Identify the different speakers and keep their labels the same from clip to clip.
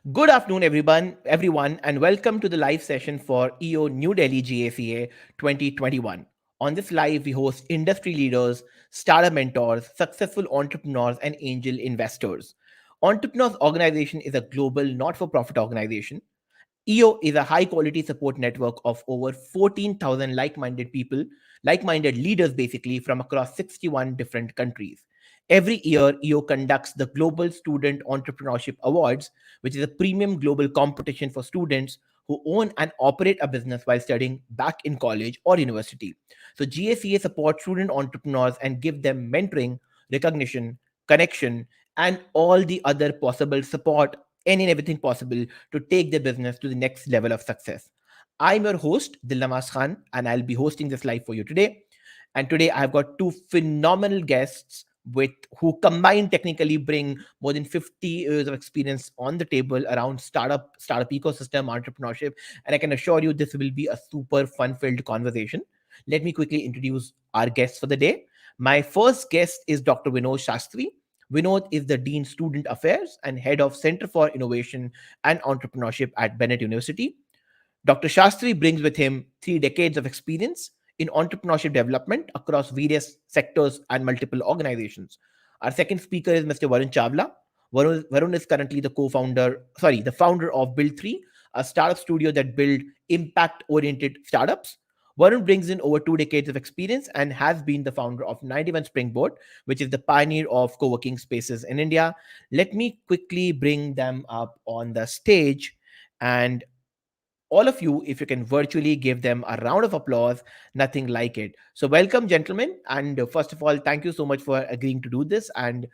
Speaker 1: Good afternoon, everyone, and welcome to the live session for EO New Delhi GSEA 2021. On this live, we host industry leaders, startup mentors, successful entrepreneurs, and angel investors. Entrepreneurs Organization is a global not-for-profit organization. EO is a high quality support network of over 14,000 like minded people, like minded leaders basically from across 61 different countries. Every year, EO conducts the Global Student Entrepreneurship Awards, which is a premium global competition for students who own and operate a business while studying back in college or university. So, GSEA supports student entrepreneurs and give them mentoring, recognition, connection, and all the other possible support, any and everything possible to take their business to the next level of success. I'm your host, Dilnawaz Khan, and I'll be hosting this live for you today. And today I've got two phenomenal guests with who combined technically bring more than 50 years of experience on the table around startup ecosystem entrepreneurship, and I can assure you this will be a super fun filled conversation. Let me quickly introduce our guests for the day. My first guest is Dr. Vinod Shastri. Vinod is the Dean Student Affairs and Head of Center for Innovation and Entrepreneurship at Bennett University. Dr. Shastri brings with him 3 decades of experience in entrepreneurship development across various sectors and multiple organizations. Our second speaker is Mr. Varun Chawla. Varun is currently the founder of Build 3, a startup studio that build impact-oriented startups. Varun brings in over 2 decades of experience and has been the founder of 91 Springboard, which is the pioneer of co-working spaces in India. Let me quickly bring them up on the stage, and all of you, if you can virtually give them a round of applause, nothing like it. So, welcome, gentlemen. And first of all, thank you so much for agreeing to do this, and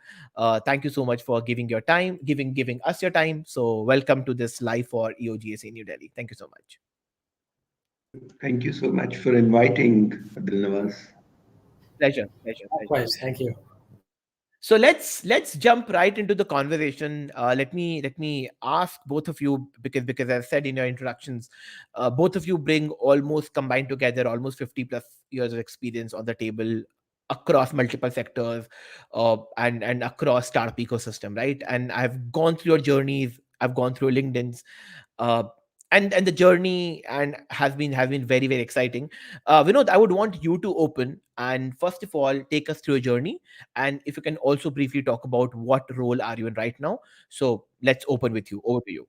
Speaker 1: thank you so much for giving your time, giving us your time. So, welcome to this live for EOGSA New Delhi. Thank you so much.
Speaker 2: Thank you so much for inviting Dilnawaz.
Speaker 1: Pleasure, pleasure, pleasure.
Speaker 3: Likewise, thank you.
Speaker 1: So let's jump right into the conversation. Let me ask both of you, because as I said in your introductions, both of you bring almost combined together almost 50 plus years of experience on the table across multiple sectors, and across startup ecosystem, right? And I've gone through your journeys. I've gone through LinkedIn's, uh, and the journey and has been very very exciting. Vinod, I would want you to open and first of all take us through your journey, and if you can also briefly talk about what role are you in right now. So let's open with you. Over to you.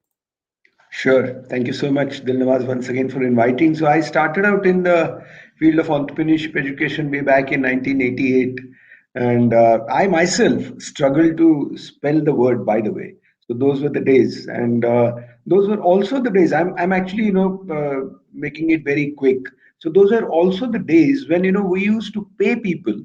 Speaker 2: Sure. Thank you so much, Dilnawaz, once again for inviting. So I started out in the field of entrepreneurship education way back in 1988. And I myself struggled to spell the word, by the way. So those were the days. And those were also the days. I'm actually, making it very quick. So those are also the days when, we used to pay people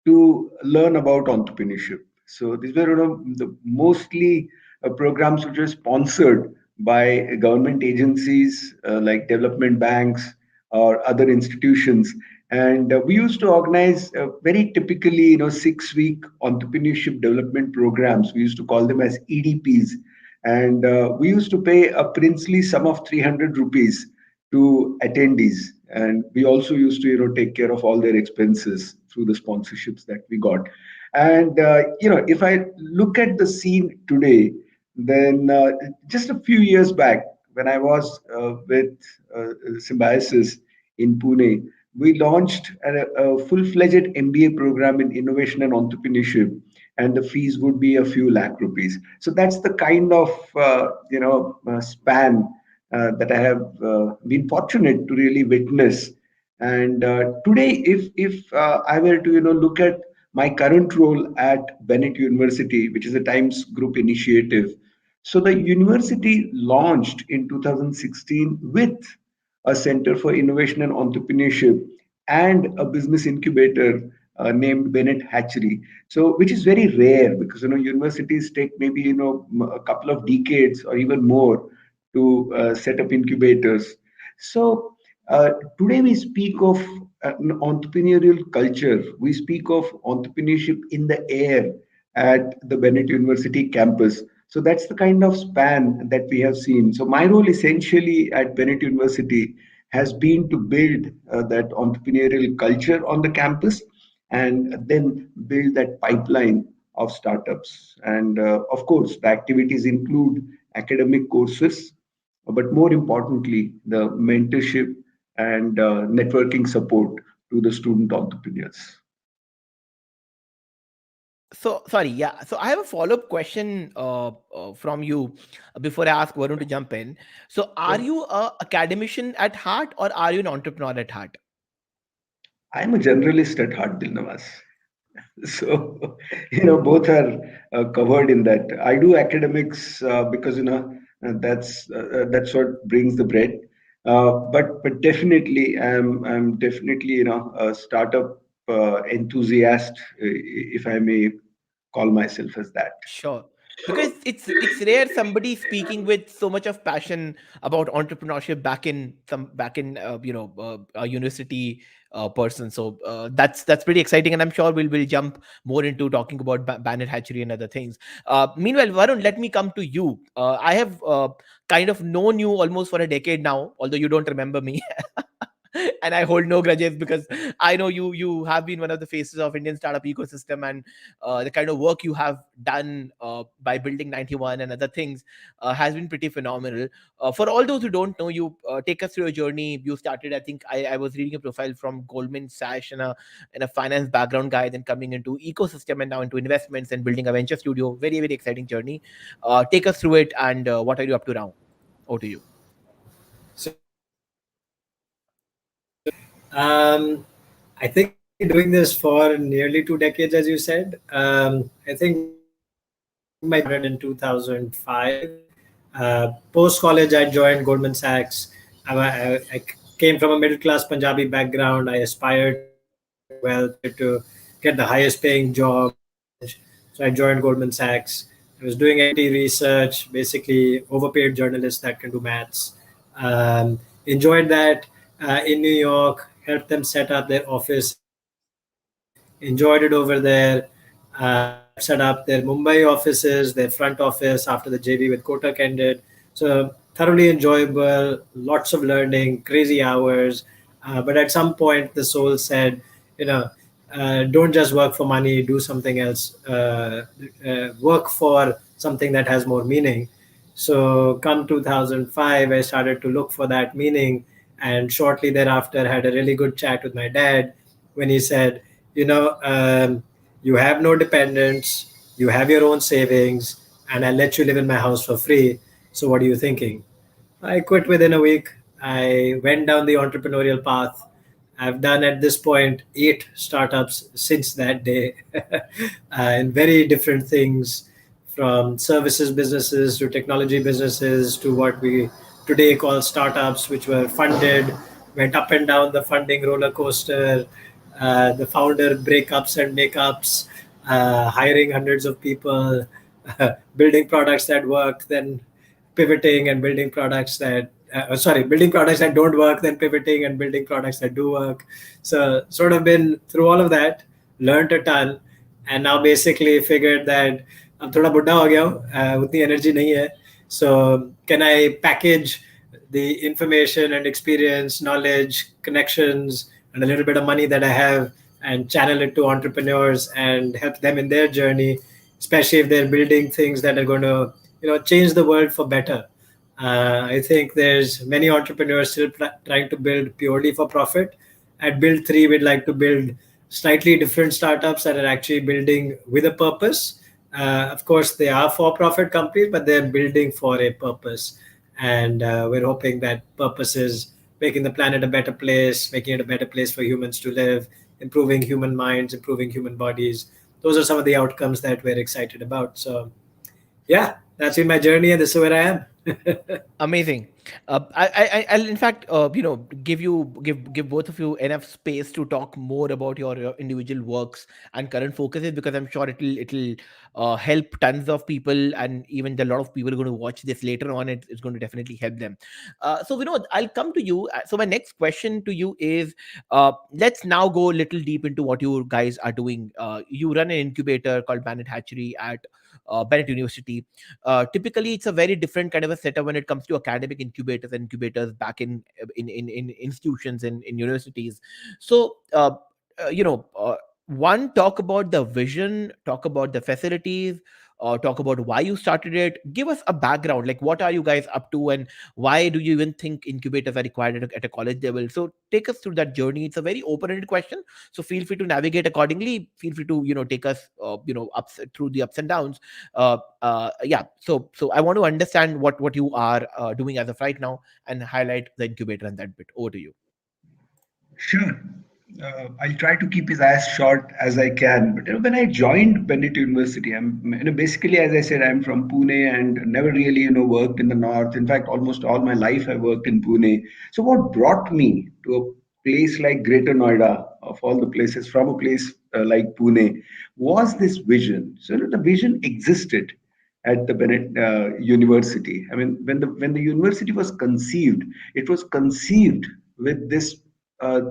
Speaker 2: to learn about entrepreneurship. So these were the mostly programs which were sponsored by government agencies like development banks or other institutions. And we used to organize very typically, 6-week entrepreneurship development programs. We used to call them as EDPs. And we used to pay a princely sum of 300 rupees to attendees, and we also used to take care of all their expenses through the sponsorships that we got. And if I look at the scene today, then just a few years back when I was with Symbiosis in Pune, we launched a full-fledged MBA program in innovation and entrepreneurship, and the fees would be a few lakh rupees. So that's the kind of span that I have been fortunate to really witness. And today, if I were to look at my current role at Bennett University, which is a Times Group initiative, so the university launched in 2016 with a Center for Innovation and Entrepreneurship and a business incubator named Bennett Hatchery. So, which is very rare because universities take maybe a couple of decades or even more to set up incubators. So today we speak of an entrepreneurial culture. We speak of entrepreneurship in the air at the Bennett University campus. So that's the kind of span that we have seen. So my role essentially at Bennett University has been to build that entrepreneurial culture on the campus and then build that pipeline of startups. And of course, the activities include academic courses, but more importantly, the mentorship and networking support to the student entrepreneurs.
Speaker 1: So sorry, yeah. So I have a follow-up question from you before I ask Varun to jump in. So are
Speaker 2: Sure.
Speaker 1: you a academician at heart or are you an entrepreneur at heart?
Speaker 2: I'm a generalist at heart, Dilnawaz. So, both are covered in that. I do academics because that's what brings the bread. But definitely, I'm definitely a startup enthusiast, if I may call myself as that.
Speaker 1: Sure. Because it's rare somebody speaking with so much of passion about entrepreneurship back in a university person. So that's pretty exciting, and I'm sure we'll jump more into talking about Banner Hatchery and other things. Meanwhile, Varun, let me come to you. I have kind of known you almost for a decade now, although you don't remember me. And I hold no grudges because I know you have been one of the faces of Indian startup ecosystem, and the kind of work you have done by building 91 and other things has been pretty phenomenal. For all those who don't know you, take us through your journey. You started, I think I was reading a profile from Goldman Sachs and a finance background guy, then coming into ecosystem and now into investments and building a venture studio. Very, very exciting journey. Take us through it, and what are you up to now? Over to you.
Speaker 3: I think I've been doing this for nearly 2 decades, as you said. I think my journey started in 2005. Post college, I joined Goldman Sachs. I came from a middle class Punjabi background. I aspired to build wealth. I wanted to get the highest paying job in college. So I joined Goldman Sachs. I was doing equity research, basically overpaid journalists that can do maths. Enjoyed that in New York, helped them set up their office in Mumbai, enjoyed it over there, helped set up their Mumbai offices, their front office after the JV with Kotak ended. So thoroughly enjoyable, lots of learning, crazy hours. But at some point, the soul said, you know, don't just work for money, do something else. Work for something that has more meaning. So, come 2005, I started to look for that meaning, and shortly thereafter, had a really good chat with my dad when he said, "You know, you have no dependents, you have your own savings, and I'll let you live in my house for free. So, what are you thinking?" I quit within a week. I went down the entrepreneurial path. I've done at this point 8 startups since that day, in very different things, from services businesses to technology businesses to what we today call startups, which were funded, went up and down the funding roller coaster, the founder breakups and makeups, hiring hundreds of people, building products that worked, then pivoting and building products that building products that don't work, then pivoting and building products that do work. So sort of been through all of that, learned a ton, and now basically figured that अब थोड़ा बुढ़ा हो गया हूँ, उतनी energy नहीं है. So can I package the information and experience, knowledge, connections, and a little bit of money that I have and channel it to entrepreneurs and help them in their journey, especially if they're building things that are going to change the world for better. I think there's many entrepreneurs still trying to build purely for profit. At Build 3, we'd like to build slightly different startups that are actually building with a purpose. Of course, they are for-profit companies, but they're building for a purpose. And we're hoping that purpose is making the planet a better place, making it a better place for humans to live, improving human minds, improving human bodies. Those are some of the outcomes that we're excited about. So, yeah, that's been my journey, and this is where I am.
Speaker 1: Amazing. I'll in fact, give both of you enough space to talk more about your individual works and current focuses, because I'm sure it'll help tons of people, and even a lot of people are going to watch this later on. It's going to definitely help them. So Vinod, I'll come to you. So my next question to you is, let's now go a little deep into what you guys are doing. You run an incubator called Bennett Hatchery at Bennett University. Typically, it's a very different kind of a setup when it comes to academic incubators back in institutions in universities. So, one, talk about the vision, talk about the facilities. talk about why you started it. Give us a background, like what are you guys up to, and why do you even think incubators are required at a college level? So take us through that journey. It's a very open-ended question, so feel free to navigate accordingly. Feel free to take us ups through the ups and downs. Yeah, so I want to understand what you are doing as of right now, and highlight the incubator and that bit. Over to you.
Speaker 2: Sure. I'll try to keep it as short as I can. But when I joined Bennett University, basically, as I said, I'm from Pune and never really worked in the north. In fact, almost all my life I worked in Pune. So what brought me to a place like Greater Noida, of all the places, from a place like Pune, was this vision. So the vision existed at the Bennett University. I mean, when the university was conceived, it was conceived with this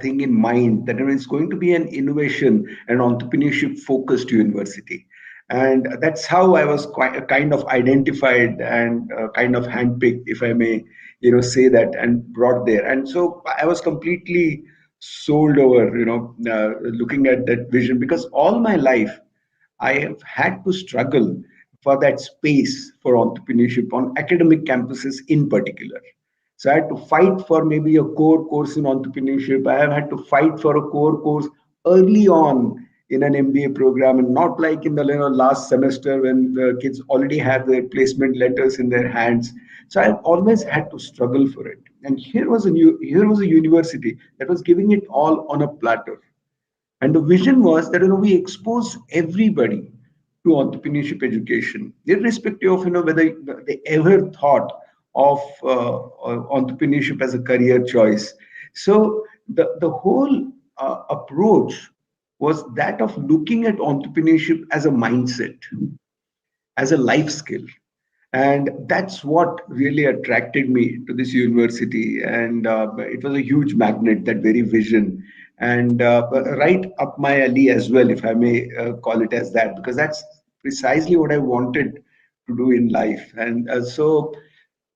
Speaker 2: thing in mind that it's going to be an innovation and entrepreneurship focused university. And that's how I was quite kind of identified and kind of handpicked, if I may, say that, and brought there. And so I was completely sold over, looking at that vision, because all my life I have had to struggle for that space for entrepreneurship on academic campuses in particular. So I had to fight for maybe a core course in entrepreneurship. I have had to fight for a core course early on in an MBA program, and not like in the last semester when the kids already have their placement letters in their hands. So I've always had to struggle for it. And here was a university that was giving it all on a platter. And the vision was that we expose everybody to entrepreneurship education, irrespective of whether they ever thought of entrepreneurship as a career choice. So the whole approach was that of looking at entrepreneurship as a mindset, as a life skill. And that's what really attracted me to this university. And it was a huge magnet, that very vision. And right up my alley as well, if I may call it as that, because that's precisely what I wanted to do in life. And so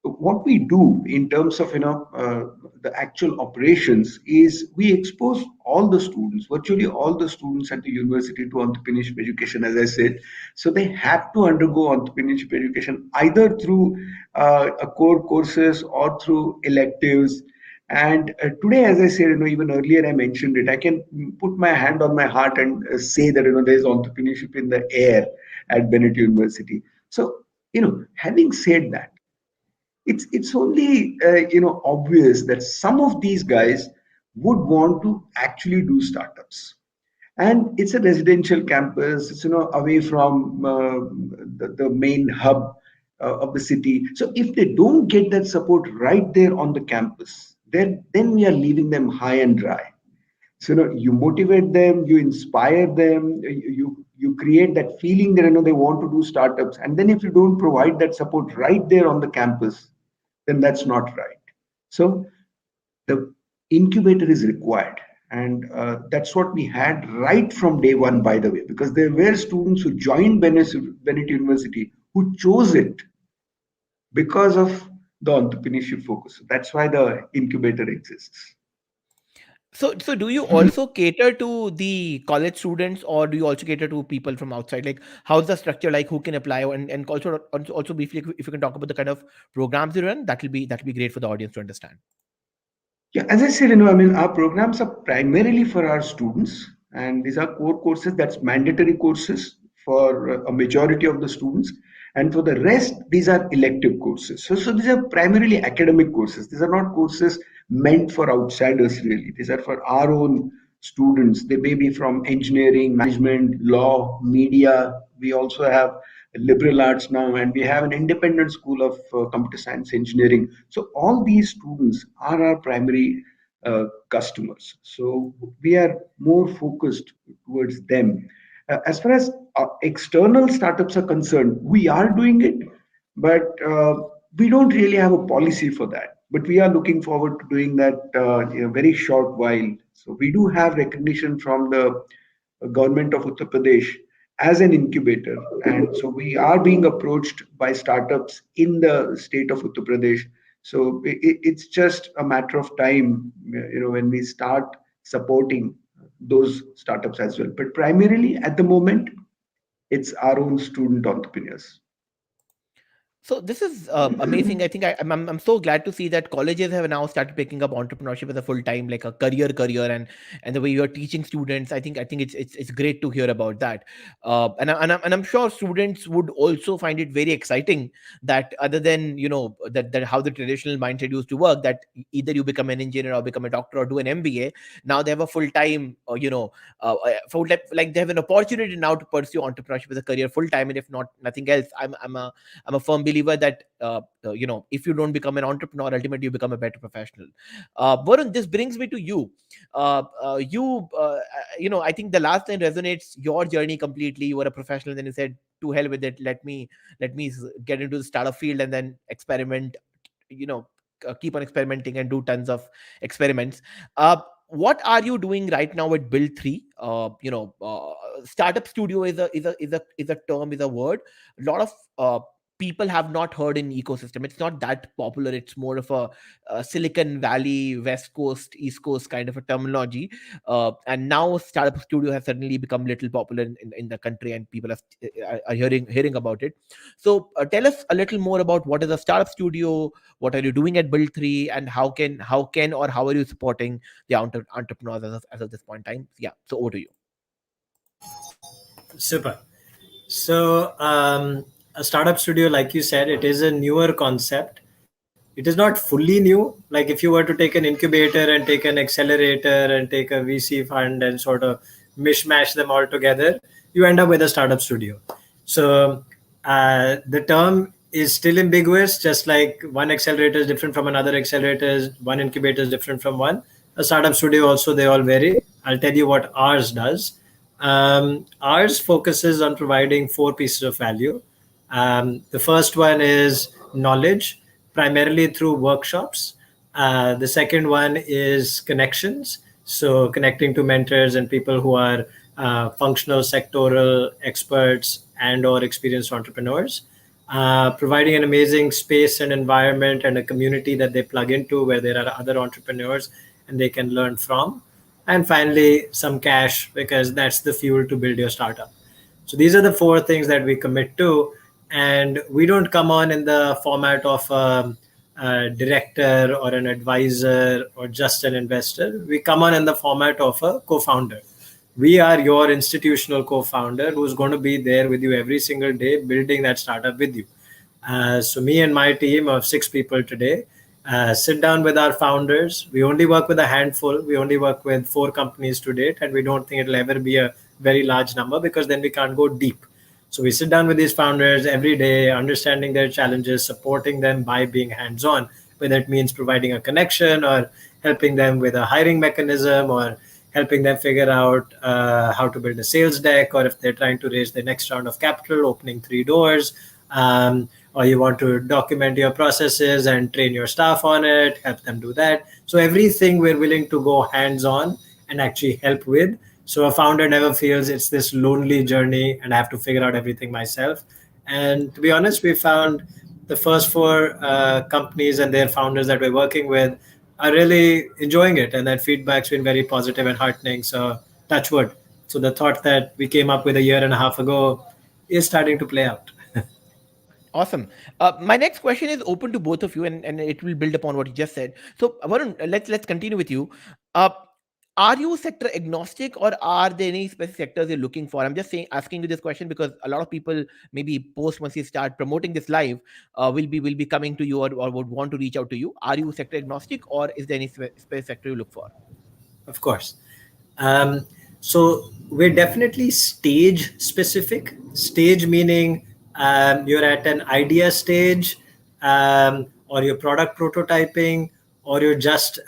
Speaker 2: what we do in terms of the actual operations is we expose all the students, virtually all the students at the university, to entrepreneurship education, as I said. So they have to undergo entrepreneurship education either through a core courses or through electives. And today, as I said, even earlier I mentioned it, I can put my hand on my heart and say that there's entrepreneurship in the air at Bennett University. So having said that, it's only obvious that some of these guys would want to actually do startups, and it's a residential campus. It's away from the main hub of the city. So if they don't get that support right there on the campus, then we are leaving them high and dry. So you motivate them, you inspire them, you create that feeling that they want to do startups. And then if you don't provide that support right there on the campus, then that's not right. So the incubator is required. And that's what we had right from day one, by the way, because there were students who joined Bennett University who chose it because of the entrepreneurship focus. That's why the incubator exists.
Speaker 1: So do you also cater to the college students, or do you also cater to people from outside? Like, how's the structure? Like, who can apply? And also briefly, if you can talk about the kind of programs you run, that'll be great for the audience to understand.
Speaker 2: Yeah, as I said, our programs are primarily for our students, and these are core courses, that's mandatory courses for a majority of the students. And for the rest, these are elective courses. So these are primarily academic courses. These are not courses meant for outsiders, really. These are for our own students. They may be from engineering, management, law, media. We also have liberal arts now, and we have an independent school of computer science engineering. So all these students are our primary customers. So we are more focused towards them. As far as external startups are concerned, we are doing it, but we don't really have a policy for that. But we are looking forward to doing that in a very short while. So we do have recognition from the government of Uttar Pradesh as an incubator. And so we are being approached by startups in the state of Uttar Pradesh. So it's just a matter of time, when we start supporting those startups as well. But primarily at the moment, it's our own student entrepreneurs.
Speaker 1: So this is amazing. I think I'm so glad to see that colleges have now started picking up entrepreneurship as a full time, like a career, and the way you're teaching students. I think it's great to hear about that. And I'm sure students would also find it very exciting that other than that how the traditional mindset used to work, that either you become an engineer or become a doctor or do an MBA. Now they have a full time, full time, like they have an opportunity now to pursue entrepreneurship as a career full time, and if not nothing else, I'm a firm believer that if you don't become an entrepreneur, ultimately you become a better professional. Varun, this brings me to you. I think the last line resonates your journey completely. You were a professional, then you said, "To hell with it. Let me get into the startup field and then experiment. You know, keep on experimenting and do tons of experiments." What are you doing right now at Build Three? Startup studio is a term, is a word. A lot of people have not heard in ecosystem. It's not that popular. It's more of a Silicon Valley, West Coast, East Coast kind of a terminology. And now startup studio has suddenly become little popular in the country, and people are hearing about it. So tell us a little more about what is a startup studio, what are you doing at Build 3, and how can or how are you supporting the entrepreneurs as of this point in time. Yeah, so over to you.
Speaker 3: Super. So, a startup studio, like you said, it is a newer concept. It is not fully new. Like if you were to take an incubator and take an accelerator and take a VC fund and sort of mishmash them all together, you end up with a startup studio. So the term is still ambiguous, just like one accelerator is different from another accelerator, one incubator is different from one. A startup studio also, they all vary. I'll tell you what ours does. Ours focuses on providing four pieces of value. The first one is knowledge, primarily through workshops. The second one is connections, so connecting to mentors and people who are functional sectoral experts and or experienced entrepreneurs, providing an amazing space and environment and a community that they plug into where there are other entrepreneurs and they can learn from. And finally, some cash, because that's the fuel to build your startup. So these are the four things that we commit to. And we don't come on in the format of a director or an advisor or just an investor. We come on in the format of a co-founder. We are your institutional co-founder who's going to be there with you every single day, building that startup with you. So me and my team of 6 people today sit down with our founders. We only work with a handful. We only work with 4 companies to date, and we don't think it'll ever be a very large number because then we can't go deep. So we sit down with these founders every day, understanding their challenges, supporting them by being hands-on, whether it means providing a connection or helping them with a hiring mechanism or helping them figure out how to build a sales deck, or if they're trying to raise their next round of capital, opening 3 doors, or you want to document your processes and train your staff on it, help them do that. So everything we're willing to go hands-on and actually help with. So a founder never feels it's this lonely journey and I have to figure out everything myself. And to be honest, we found the first 4 companies and their founders that we're working with are really enjoying it, and that feedback's been very positive and heartening. So touch wood. So the thought that we came up with a year and a half ago is starting to play out.
Speaker 1: Awesome. My next question is open to both of you, and it will build upon what you just said. So, Varun, let's continue with you. Uh, are you sector agnostic, or are there any specific sectors you're looking for? I'm just asking you this question because a lot of people, maybe post once you start promoting this live, will be coming to you, or would want to reach out to you. Are you sector agnostic, or is there any specific sector you look for?
Speaker 3: Of course. Um, so we're definitely stage specific. Stage meaning you're at an idea stage, or you're product prototyping, or you're just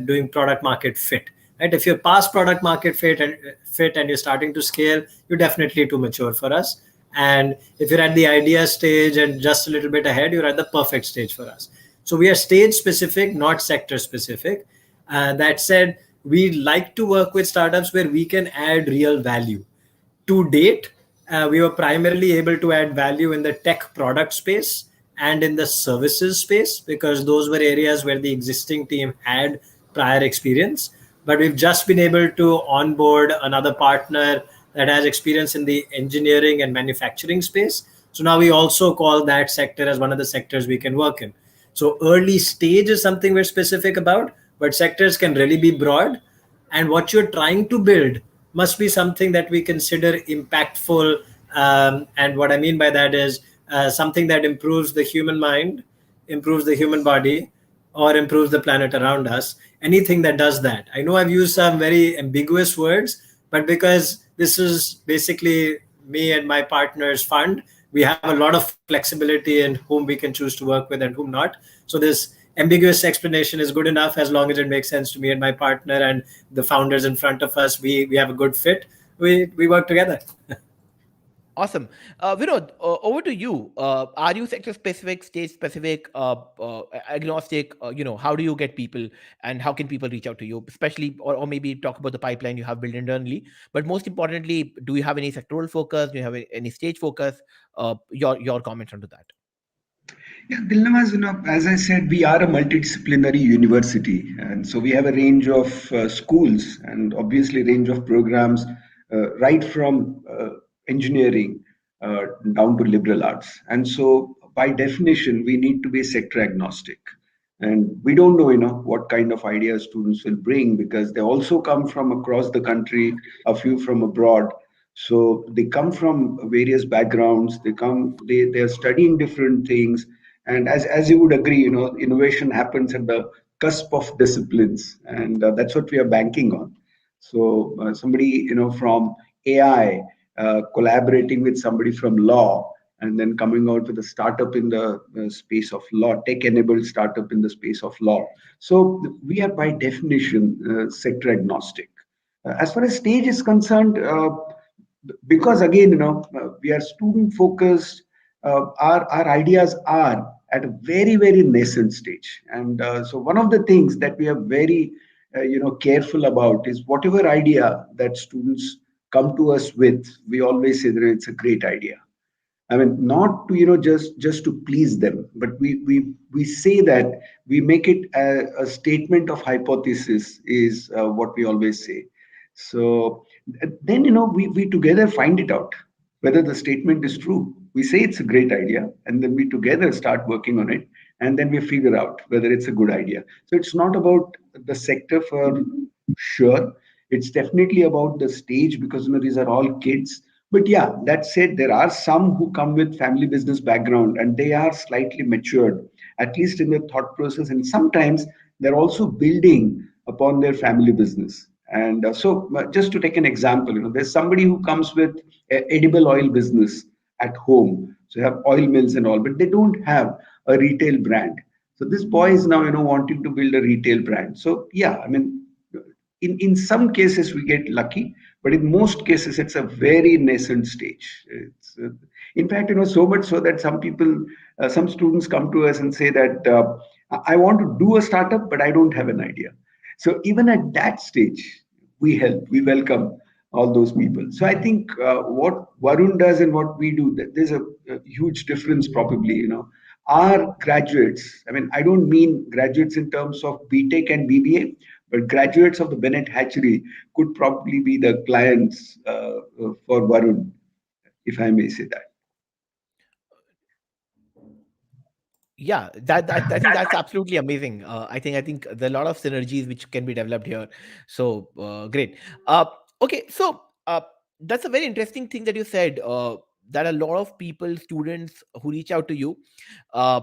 Speaker 3: doing product market fit. Right? If you're past product market fit and you're starting to scale, you're definitely too mature for us. And if you're at the idea stage and just a little bit ahead, you're at the perfect stage for us. So we are stage specific, not sector specific. That said, we like to work with startups where we can add real value. To date, we were primarily able to add value in the tech product space and in the services space because those were areas where the existing team had prior experience. But we've just been able to onboard another partner that has experience in the engineering and manufacturing space. So now we also call that sector as one of the sectors we can work in. So early stage is something we're specific about, but sectors can really be broad. And what you're trying to build must be something that we consider impactful. And what I mean by that is something that improves the human mind, improves the human body, or improves the planet around us. Anything that does that. I know I've used some very ambiguous words, but because this is basically me and my partner's fund, we have a lot of flexibility in whom we can choose to work with and whom not. So this ambiguous explanation is good enough as long as it makes sense to me and my partner and the founders in front of us. We have a good fit. We work together.
Speaker 1: Awesome. Vinod, over to you. Are you sector specific, state specific, agnostic? How do you get people and how can people reach out to you, especially, or maybe talk about the pipeline you have built internally? But most importantly, do you have any sectoral focus? Do you have any stage focus? Your comments onto that.
Speaker 2: Yeah, Dilnawaz, as I said, we are a multidisciplinary university, and so we have a range of schools and obviously range of programs, right from engineering down to liberal arts. And so, by definition, we need to be sector agnostic. And we don't know, what kind of ideas students will bring because they also come from across the country, a few from abroad. So they come from various backgrounds. They are studying different things, and as you would agree, innovation happens at the cusp of disciplines, and that's what we are banking on. So somebody from AI collaborating with somebody from law, and then coming out with a startup in the space of law, tech-enabled startup in the space of law. So we are by definition sector agnostic. As far as stage is concerned, because again, we are student focused. Our ideas are at a very very nascent stage, and so one of the things that we are very careful about is whatever idea that students come to us with, we always say that it's a great idea. I mean, not to just to please them, but we say that we make it a statement of hypothesis is what we always say. So then we together find it out whether the statement is true. We say it's a great idea, and then we together start working on it, and then we figure out whether it's a good idea. So it's not about the sector for sure. It's definitely about the stage because these are all kids. But yeah, that said, there are some who come with family business background and they are slightly matured, at least in their thought process. And sometimes they're also building upon their family business. And just to take an example, there's somebody who comes with edible oil business at home. So you have oil mills and all, but they don't have a retail brand. So this boy is now, wanting to build a retail brand. So yeah, I mean, in some cases we get lucky, but in most cases it's a very nascent stage. In fact, so much so that some people, some students come to us and say that I want to do a startup, but I don't have an idea. So even at that stage, we help, we welcome all those people. So I think what Varun does and what we do, there's a huge difference probably. Our graduates, I mean, I don't mean graduates in terms of BTech and BBA, but graduates of the Bennett Hatchery could probably be the clients for Varun, if I may say that.
Speaker 1: Yeah, that I think that's absolutely amazing. I think there are a lot of synergies which can be developed here. So great. uh okay, so that's a very interesting thing that you said, that a lot of people, students who reach out to you, uh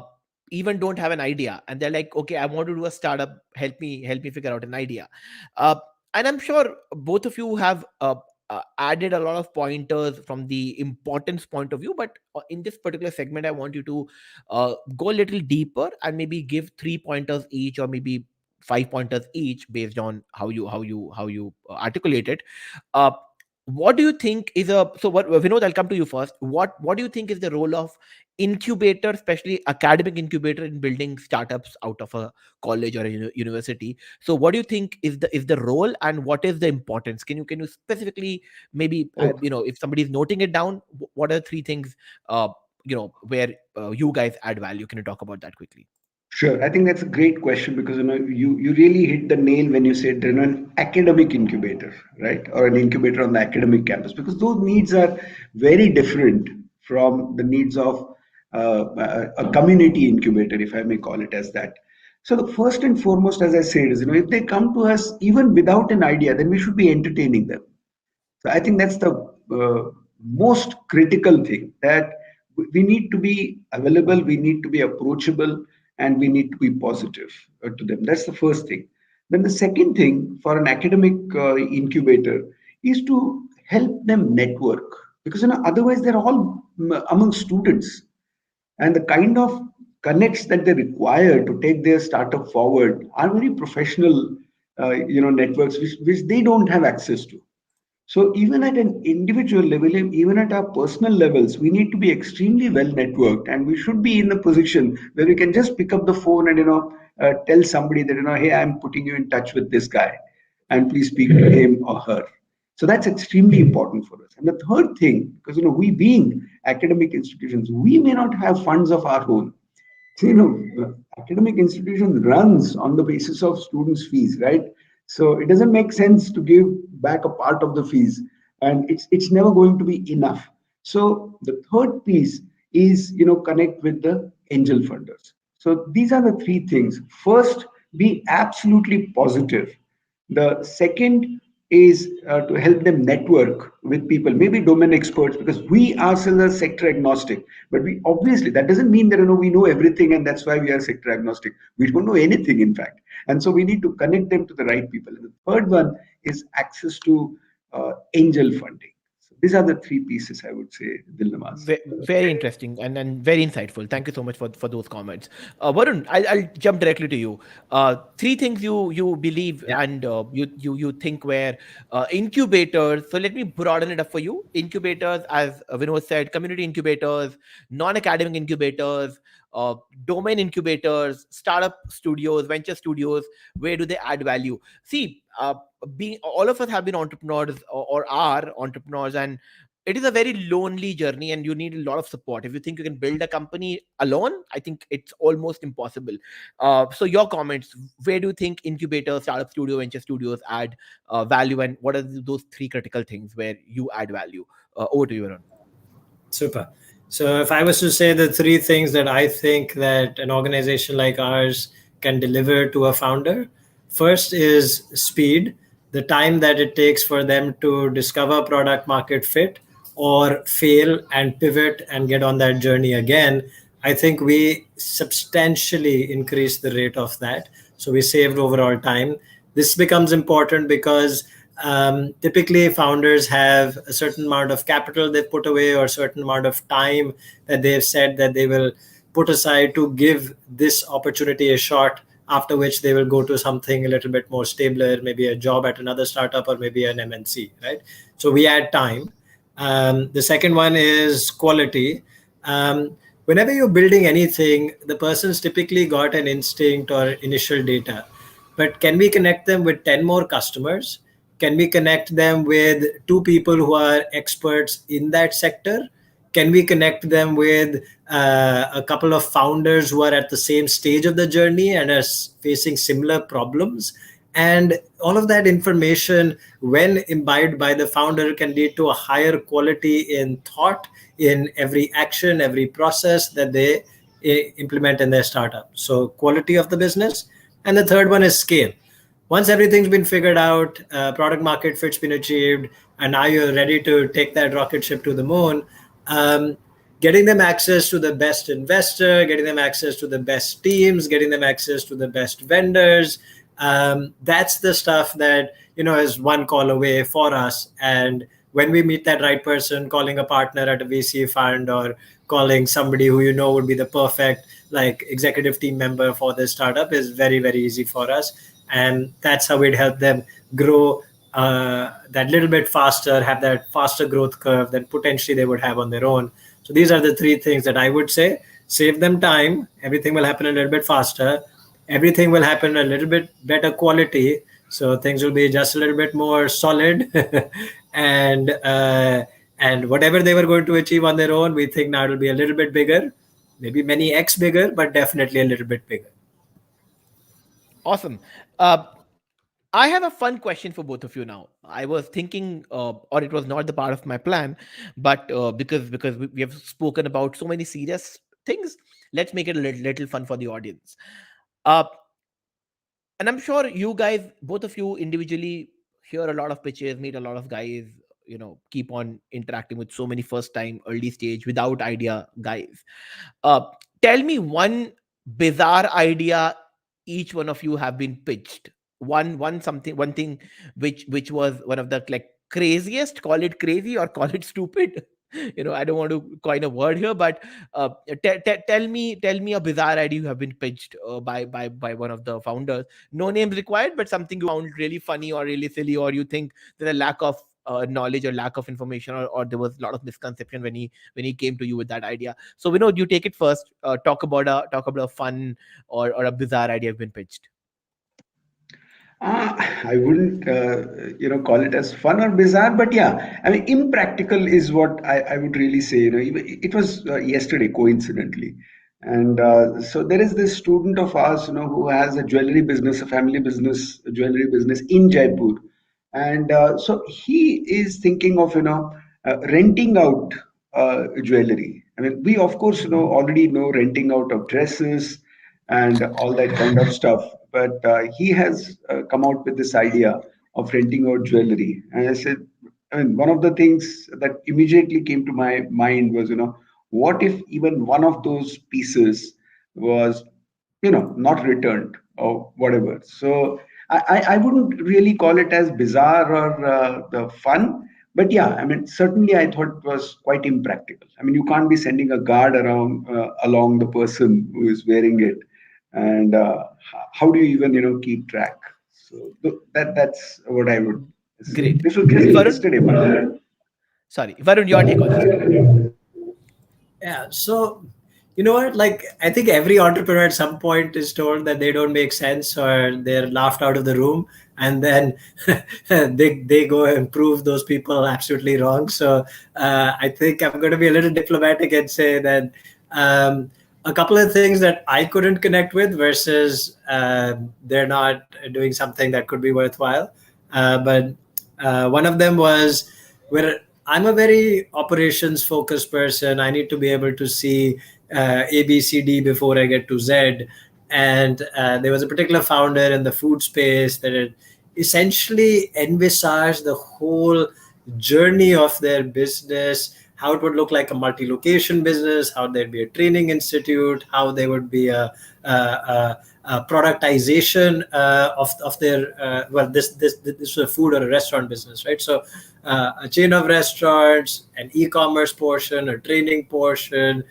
Speaker 1: even don't have an idea, and they're like, okay, I want to do a startup, help me figure out an idea. uh and I'm sure both of you have added a lot of pointers from the importance point of view, but in this particular segment I want you to go a little deeper and maybe give 3 pointers each, or maybe 5 pointers each, based on how you articulate it. uh, what do you think is a so what Vinod, I'll come to you first. What do you think is the role of incubator, especially academic incubator, in building startups out of a college or a university? So what do you think is the role, and what is the importance? Can you specifically, maybe if somebody is noting it down, what are 3 things where you guys add value? Can you talk about that quickly?
Speaker 2: Sure. I think that's a great question because you really hit the nail when you said an academic incubator, right? Or an incubator on the academic campus, because those needs are very different from the needs of a community incubator, if I may call it as that. So the first and foremost, as I said, is if they come to us even without an idea, then we should be entertaining them. So I think that's the most critical thing, that we need to be available, we need to be approachable, and we need to be positive to them. That's the first thing. Then the second thing for an academic incubator is to help them network, because otherwise they're all among students, and the kind of connects that they require to take their startup forward are very professional networks which they don't have access to. So even at an individual level, even at our personal levels, we need to be extremely well networked, and we should be in a position where we can just pick up the phone and tell somebody that hey, I'm putting you in touch with this guy, and please speak to him or her. So that's extremely important for us. And the third thing, because we being academic institutions, we may not have funds of our own. So, academic institution runs on the basis of students' fees, right? So it doesn't make sense to give back a part of the fees, and it's never going to be enough. So the third piece is connect with the angel funders. So these are the three things. First, be absolutely positive. The second is to help them network with people, maybe domain experts, because we ourselves are sector agnostic. But we obviously, that doesn't mean that we know everything, and that's why we are sector agnostic. We don't know anything, in fact, and so we need to connect them to the right people. And the third one is access to angel funding. So these are the three pieces, I would say, Dilnamaz.
Speaker 1: Very interesting and very insightful. Thank you so much for those comments. Varun, I'll jump directly to you. Three things you believe
Speaker 3: Yeah.
Speaker 1: and you think were incubators. So let me broaden it up for you. Incubators, as Vinod said, community incubators, non-academic incubators, domain incubators, startup studios, venture studios. Where do they add value? See, being all of us have been entrepreneurs or are entrepreneurs, and it is a very lonely journey and you need a lot of support. If you think you can build a company alone, I think it's almost impossible. So your comments, where do you think incubators, startup studio, venture studios add value, and what are those three critical things where you add value? Over to you, Varun.
Speaker 3: Super. So if I was to say the three things that I think that an organization like ours can deliver to a founder, first is speed, the time that it takes for them to discover product market fit or fail and pivot and get on that journey again. I think we substantially increased the rate of that. So we saved overall time. This becomes important because typically founders have a certain amount of capital they've put away or a certain amount of time that they've said that they will put aside to give this opportunity a shot, after which they will go to something a little bit more stabler, maybe a job at another startup or maybe an MNC, right? So we add time. The second one is quality. Whenever you're building anything, the person's typically got an instinct or initial data. But can we connect them with 10 more customers? Can we connect them with two people who are experts in that sector? Can we connect them with a couple of founders who are at the same stage of the journey and are facing similar problems? And all of that information, when imbibed by the founder, can lead to a higher quality in thought, in every action, every process that they implement in their startup. So quality of the business. And the third one is scale. Once everything's been figured out, product market fit's been achieved, and now you're ready to take that rocket ship to the moon, getting them access to the best investor, getting them access to the best teams, getting them access to the best vendors, that's the stuff that is one call away for us. And when we meet that right person, calling a partner at a VC fund or calling somebody who would be the perfect executive team member for this startup is very, very easy for us. And that's how we'd help them grow that little bit faster, have that faster growth curve that potentially they would have on their own. So these are the three things that I would say. Save them time. Everything will happen a little bit faster. Everything will happen a little bit better quality. So things will be just a little bit more solid. And whatever they were going to achieve on their own, we think now it'll be a little bit bigger, maybe many X bigger, but definitely a little bit bigger.
Speaker 1: Awesome. Uh, I have a fun question for both of you now. I was thinking, or it was not the part of my plan, but because we have spoken about so many serious things, let's make it a little fun for the audience. Uh, and I'm sure you guys, both of you individually, hear a lot of pitches, meet a lot of guys, keep on interacting with so many first time, early stage, without idea guys. Uh, Tell me one bizarre idea each one of you have been pitched. One thing which was one of the like craziest, call it crazy or call it stupid. I don't want to coin a word here, but tell me a bizarre idea you have been pitched by one of the founders. No names required, but something you found really funny or really silly, or you think there's a lack of knowledge or lack of information, or there was a lot of misconception when he came to you with that idea. So Vinod, you take it first. Talk about a fun or a bizarre idea you've been pitched.
Speaker 2: I wouldn't, call it as fun or bizarre, but yeah, I mean, impractical is what I would really say. It was yesterday, coincidentally, and so there is this student of ours, who has a jewelry business, a family business, a jewelry business in Jaipur, and so he is thinking of, renting out jewelry. I mean, we of course, already know renting out of dresses and all that kind of stuff. But he has come out with this idea of renting out jewelry. And I said, I mean, one of the things that immediately came to my mind was, what if even one of those pieces was, not returned or whatever. So I wouldn't really call it as bizarre or the fun. But yeah, I mean, certainly I thought it was quite impractical. I mean, you can't be sending a guard around along the person who is wearing it, and how do you even keep track? So that's what I would say.
Speaker 1: Great.
Speaker 2: This was
Speaker 1: Varun,
Speaker 2: yesterday, by the way.
Speaker 1: sorry, Varun, your take on this one.
Speaker 3: Yeah. So, you know what? Like, I think every entrepreneur at some point is told that they don't make sense or they're laughed out of the room, and then they go and prove those people absolutely wrong. So, I think I'm going to be a little diplomatic and say that a couple of things that I couldn't connect with versus they're not doing something that could be worthwhile. But one of them was where I'm a very operations focused person. I need to be able to see A, B, C, D before I get to Z. And there was a particular founder in the food space that had essentially envisaged the whole journey of their business, how it would look like a multi-location business, how there'd be a training institute, how there would be a productization of their this was a food or a restaurant business, right? So a chain of restaurants, an e-commerce portion, a training portion,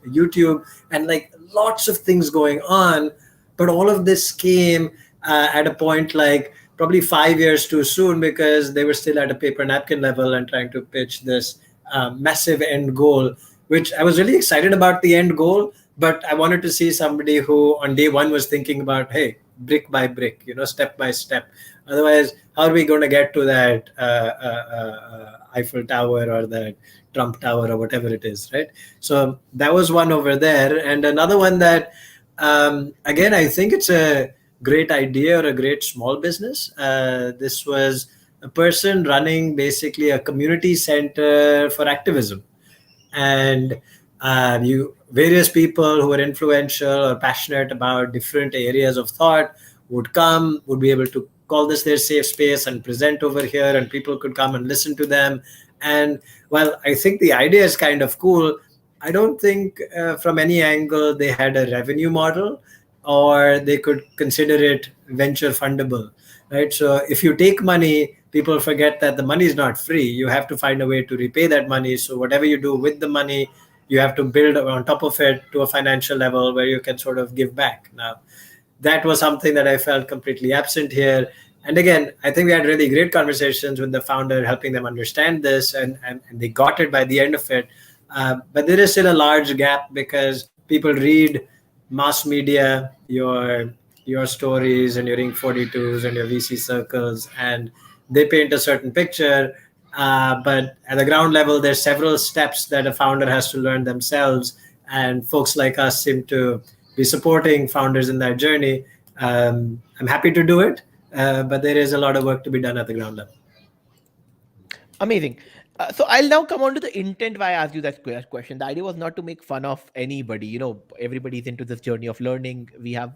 Speaker 3: YouTube, and like lots of things going on. But all of this came at a point like probably 5 years too soon because they were still at a paper napkin level and trying to pitch this massive end goal, which I was really excited about the end goal. But I wanted to see somebody who on day one was thinking about, hey, brick by brick, step by step. Otherwise, how are we going to get to that Eiffel Tower or that Trump Tower or whatever it is, right? So that was one over there. And another one that, again, I think it's a great idea or a great small business. This was a person running basically a community center for activism. And you various people who are influential or passionate about different areas of thought would be able to call this their safe space and present over here, and people could come and listen to them. And while I think the idea is kind of cool, I don't think from any angle they had a revenue model or they could consider it venture fundable, right? So if you take money, people forget that the money is not free. You have to find a way to repay that money. So whatever you do with the money, you have to build on top of it to a financial level where you can sort of give back. Now, that was something that I felt completely absent here. And again, I think we had really great conversations with the founder, helping them understand this, and they got it by the end of it. But there is still a large gap because people read mass media, your stories and your Ink 42s and your VC circles, and they paint a certain picture. But at the ground level, there's several steps that a founder has to learn themselves. And folks like us seem to be supporting founders in that journey. I'm happy to do it, but there is a lot of work to be done at the ground level.
Speaker 1: Amazing. So I'll now come on to the intent why I asked you that question. The idea was not to make fun of anybody. Everybody's into this journey of learning.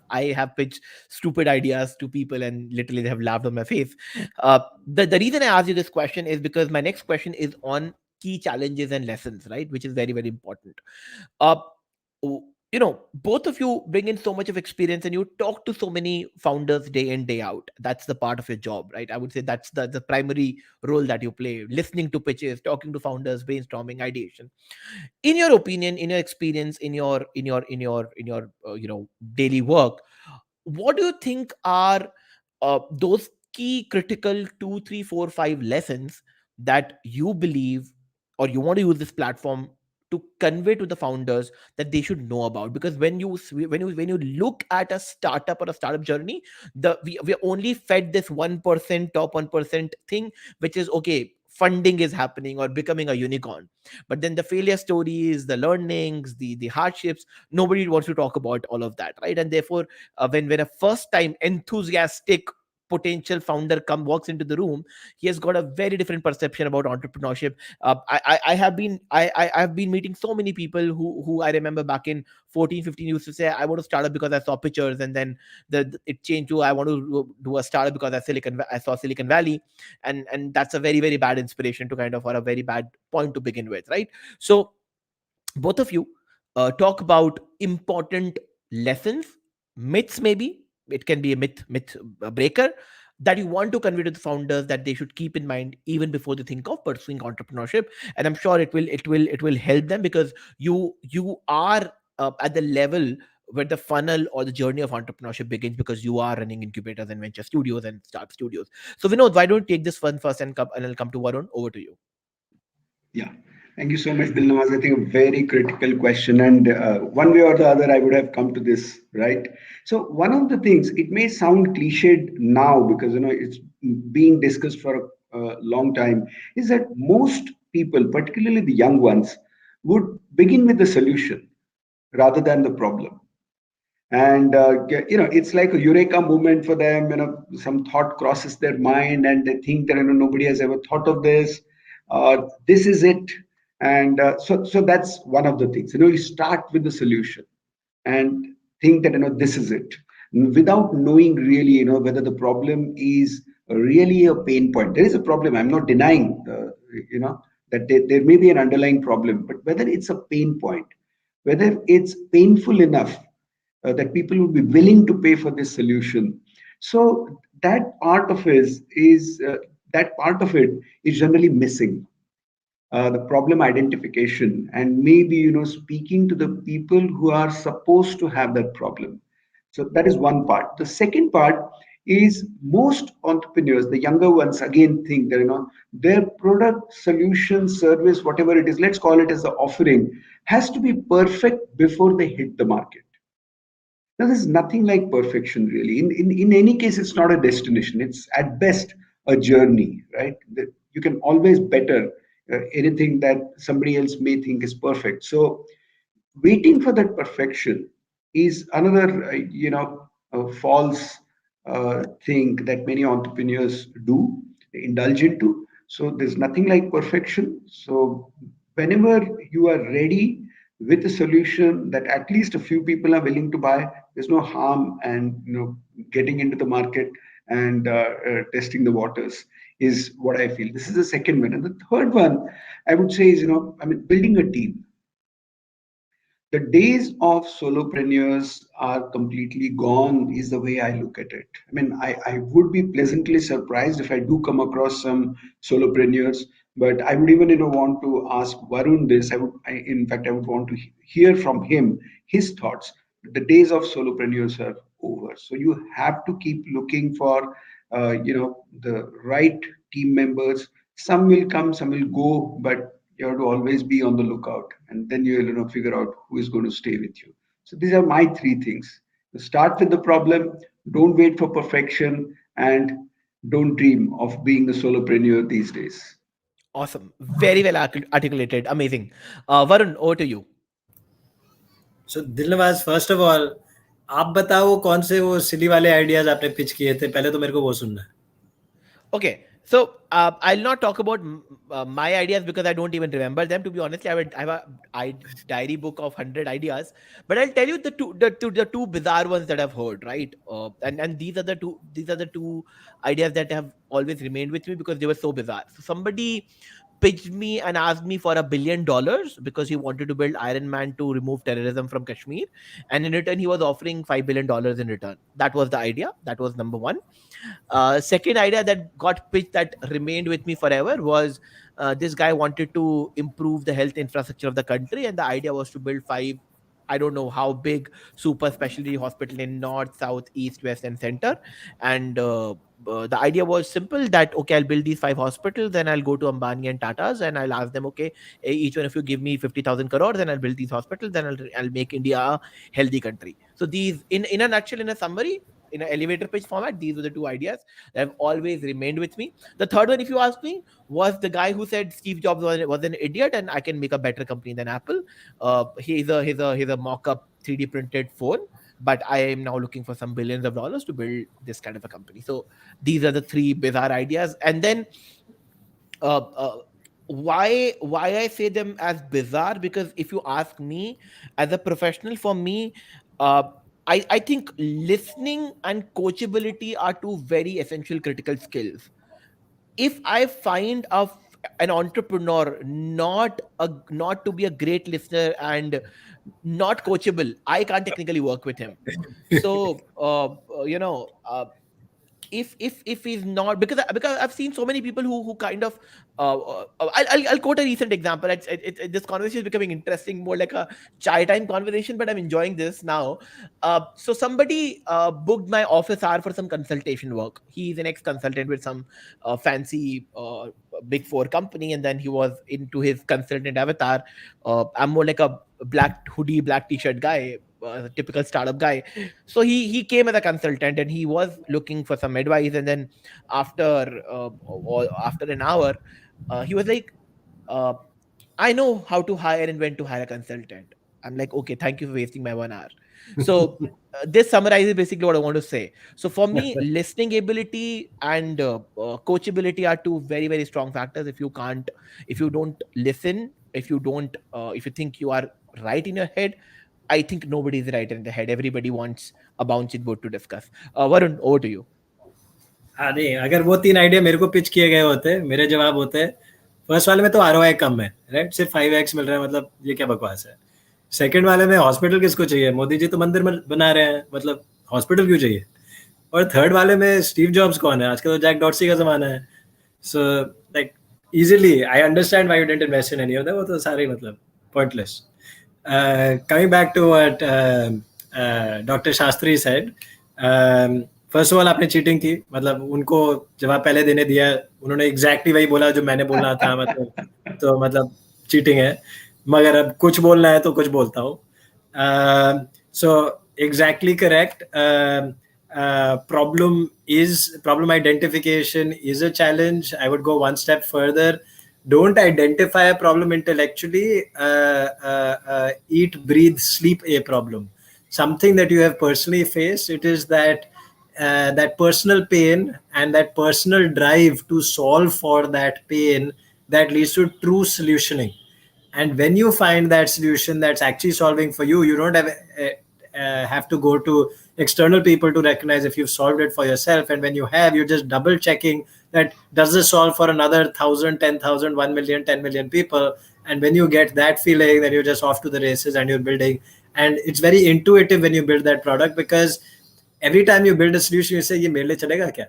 Speaker 1: I have pitched stupid ideas to people, and literally they have laughed on my face. The reason I asked you this question is because my next question is on key challenges and lessons, right? Which is very, very important. uh, Both of you bring in so much of experience and you talk to so many founders day in day out. That's the part of your job, right? I would say that's the primary role that you play, listening to pitches, talking to founders, brainstorming, ideation. In your opinion, in your experience, in your daily work, what do you think are those key critical 2, 3, 4, 5 lessons that you believe or you want to use this platform to convey to the founders that they should know about? Because when you look at a startup or a startup journey, we're only fed this 1% top 1% thing, which is okay, funding is happening or becoming a unicorn. But then the failure stories, the learnings, the hardships, nobody wants to talk about all of that, right? And therefore, when a first time enthusiastic potential founder walks into the room, he has got a very different perception about entrepreneurship. I have been I've been meeting so many people who I remember back in 14, 15 used to say, I want to start up because I saw pictures, and then it changed to I want to do a startup because I saw Silicon Valley. And that's a very, very bad inspiration to kind of, or a very bad point to begin with, right? So both of you talk about important lessons, myths, maybe it can be a myth breaker, that you want to convey to the founders that they should keep in mind even before they think of pursuing entrepreneurship. And I'm sure it will help them, because you are at the level where the funnel or the journey of entrepreneurship begins, because you are running incubators and venture studios and startup studios. So Vinod, why don't you take this one first, and I'll come to Varun. Over to you.
Speaker 2: Yeah. Thank you so much, Dilnawaz. I think a very critical question, and one way or the other, I would have come to this, right? So one of the things, it may sound cliched now because it's being discussed for a long time, is that most people, particularly the young ones, would begin with the solution rather than the problem. And it's like a eureka moment for them. Some thought crosses their mind and they think that nobody has ever thought of this. This is it. And so that's one of the things. You start with the solution and think that this is it, without knowing really whether the problem is really a pain point. There is a problem, I'm not denying, you know that there may be an underlying problem, but whether it's a pain point, whether it's painful enough that people would be willing to pay for this solution. So that part of it is generally missing, the problem identification, and maybe speaking to the people who are supposed to have that problem. So that is one part. The second part is most entrepreneurs, the younger ones, again think that their product, solution, service, whatever it is, let's call it as the offering, has to be perfect before they hit the market. Now, there's nothing like perfection, really. In any case, it's not a destination. It's at best a journey, right? You can always better anything that somebody else may think is perfect. So, waiting for that perfection is another, false thing that many entrepreneurs do, indulge into. So, there's nothing like perfection. So, whenever you are ready with a solution that at least a few people are willing to buy, there's no harm, and getting into the market and testing the waters is what I feel. This is the second one. And the third one I would say is, building a team. The days of solopreneurs are completely gone, is the way I look at it. I would be pleasantly surprised if I do come across some solopreneurs, but I would even want to ask Varun this. In fact, I would want to hear from him his thoughts. The days of solopreneurs are over. So you have to keep looking for the right team members. Some will come, some will go, but you have to always be on the lookout, and then you will figure out who is going to stay with you. So these are my three things. You start with the problem, don't wait for perfection, and don't dream of being a solopreneur these days.
Speaker 1: Awesome. Very well articulated. Amazing. Varun, over to you.
Speaker 3: So, Dilnawaz, first of all, आप बताओ कौन से वो सिली वाले ideas आपने pitch किए थे, पहले तो मेरे को वो सुनना है.
Speaker 1: Okay, so I'll not talk about my ideas because I don't even remember them. To be honest, I have a diary book of 100 ideas, but I'll tell you the two bizarre ones that I've heard. Right, and these are the two ideas that have always remained with me because they were so bizarre. So somebody pitched me and asked me for $1 billion because he wanted to build Iron Man to remove terrorism from Kashmir, and in return he was offering $5 billion in return. That was the idea. That was number one. Second idea that got pitched that remained with me forever was this guy wanted to improve the health infrastructure of the country, and the idea was to build five. I don't know how big super specialty hospital in north, south, east, west, and center. And the idea was simple that okay, I'll build these five hospitals, then I'll go to Ambani and Tata's and I'll ask them, okay, each one of you give me 50,000 crores, then I'll build these hospitals, then I'll make India a healthy country. So these, in a nutshell, in a summary, in an elevator pitch format, these were the two ideas that have always remained with me. The third one, if you ask me, was the guy who said Steve Jobs was an idiot and I can make a better company than Apple. He's a mock-up 3D printed phone, but I am now looking for some billions of dollars to build this kind of a company. So these are the three bizarre ideas. And then uh, uh, why I say them as bizarre, because if you ask me as a professional, for me, uh, I think listening and coachability are two very essential critical skills. If I find an entrepreneur not to be a great listener and not coachable, I can't technically work with him. So if he's not, because I've seen so many people who kind of I'll quote a recent example. This conversation is becoming interesting, more like a chai time conversation, but I'm enjoying this now. So somebody booked my office hour for some consultation work. He's an ex-consultant with some fancy big four company, and then he was into his consultant avatar. I'm more like a black hoodie, black t-shirt guy, typical startup guy. So he came as a consultant and he was looking for some advice, and then after an hour, he was like, uh, I know how to hire and when to hire a consultant. I'm like, okay, thank you for wasting my 1 hour. So this summarizes basically what I want to say. So for me, listening ability and coachability are two very, very strong factors. If you don't listen, if you think you are right in your head, I think nobody is right in the head. Everybody wants a bouncing board to discuss. Varun, over to you.
Speaker 3: हाँ नहीं, अगर वो 3 idea मेरे को pitch किए गए होते, मेरे जवाब होते, फर्स्ट वाले में तो आरओआई कम है, राइट? सिर्फ 5x मिल रहा है, मतलब ये क्या बकवास है. सेकंड वाले में हॉस्पिटल किसको चाहिए, मोदी जी तो मंदिर में बना रहे हैं, मतलब हॉस्पिटल क्यों चाहिए. और थर्ड वाले में स्टीव जॉब्स कौन है, आजकल तो जैक डॉट्सी का जमाना है. So like easily I understand why you didn't invest in any of that, वो तो सारे मतलब pointless. Coming back to what Dr. Shastri said, first of all आपने चीटिंग की, मतलब उनको जवाब पहले देने दिया, उन्होंने एग्जैक्टली वही बोला जो मैंने बोलना था, मतलब तो मतलब चीटिंग है. मगर अब कुछ बोलना है तो कुछ बोलता हूँ. So exactly correct. Problem identification is a challenge. I would go one step further. Don't identify a problem intellectually. Eat, breathe, sleep a problem. Something that you have personally faced. It is that that personal pain and that personal drive to solve for that pain that leads to true solutioning. And when you find that solution that's actually solving for you, you don't have to go to external people to recognize if you've solved it for yourself. And when you have, you're just double checking that does this solve for another 1,000, 10,000, 1 million, 10 million people. And when you get that feeling, then you're just off to the races and you're building. And it's very intuitive when you build that product, because every time you build a solution, you say, ye mere liye chalega kya?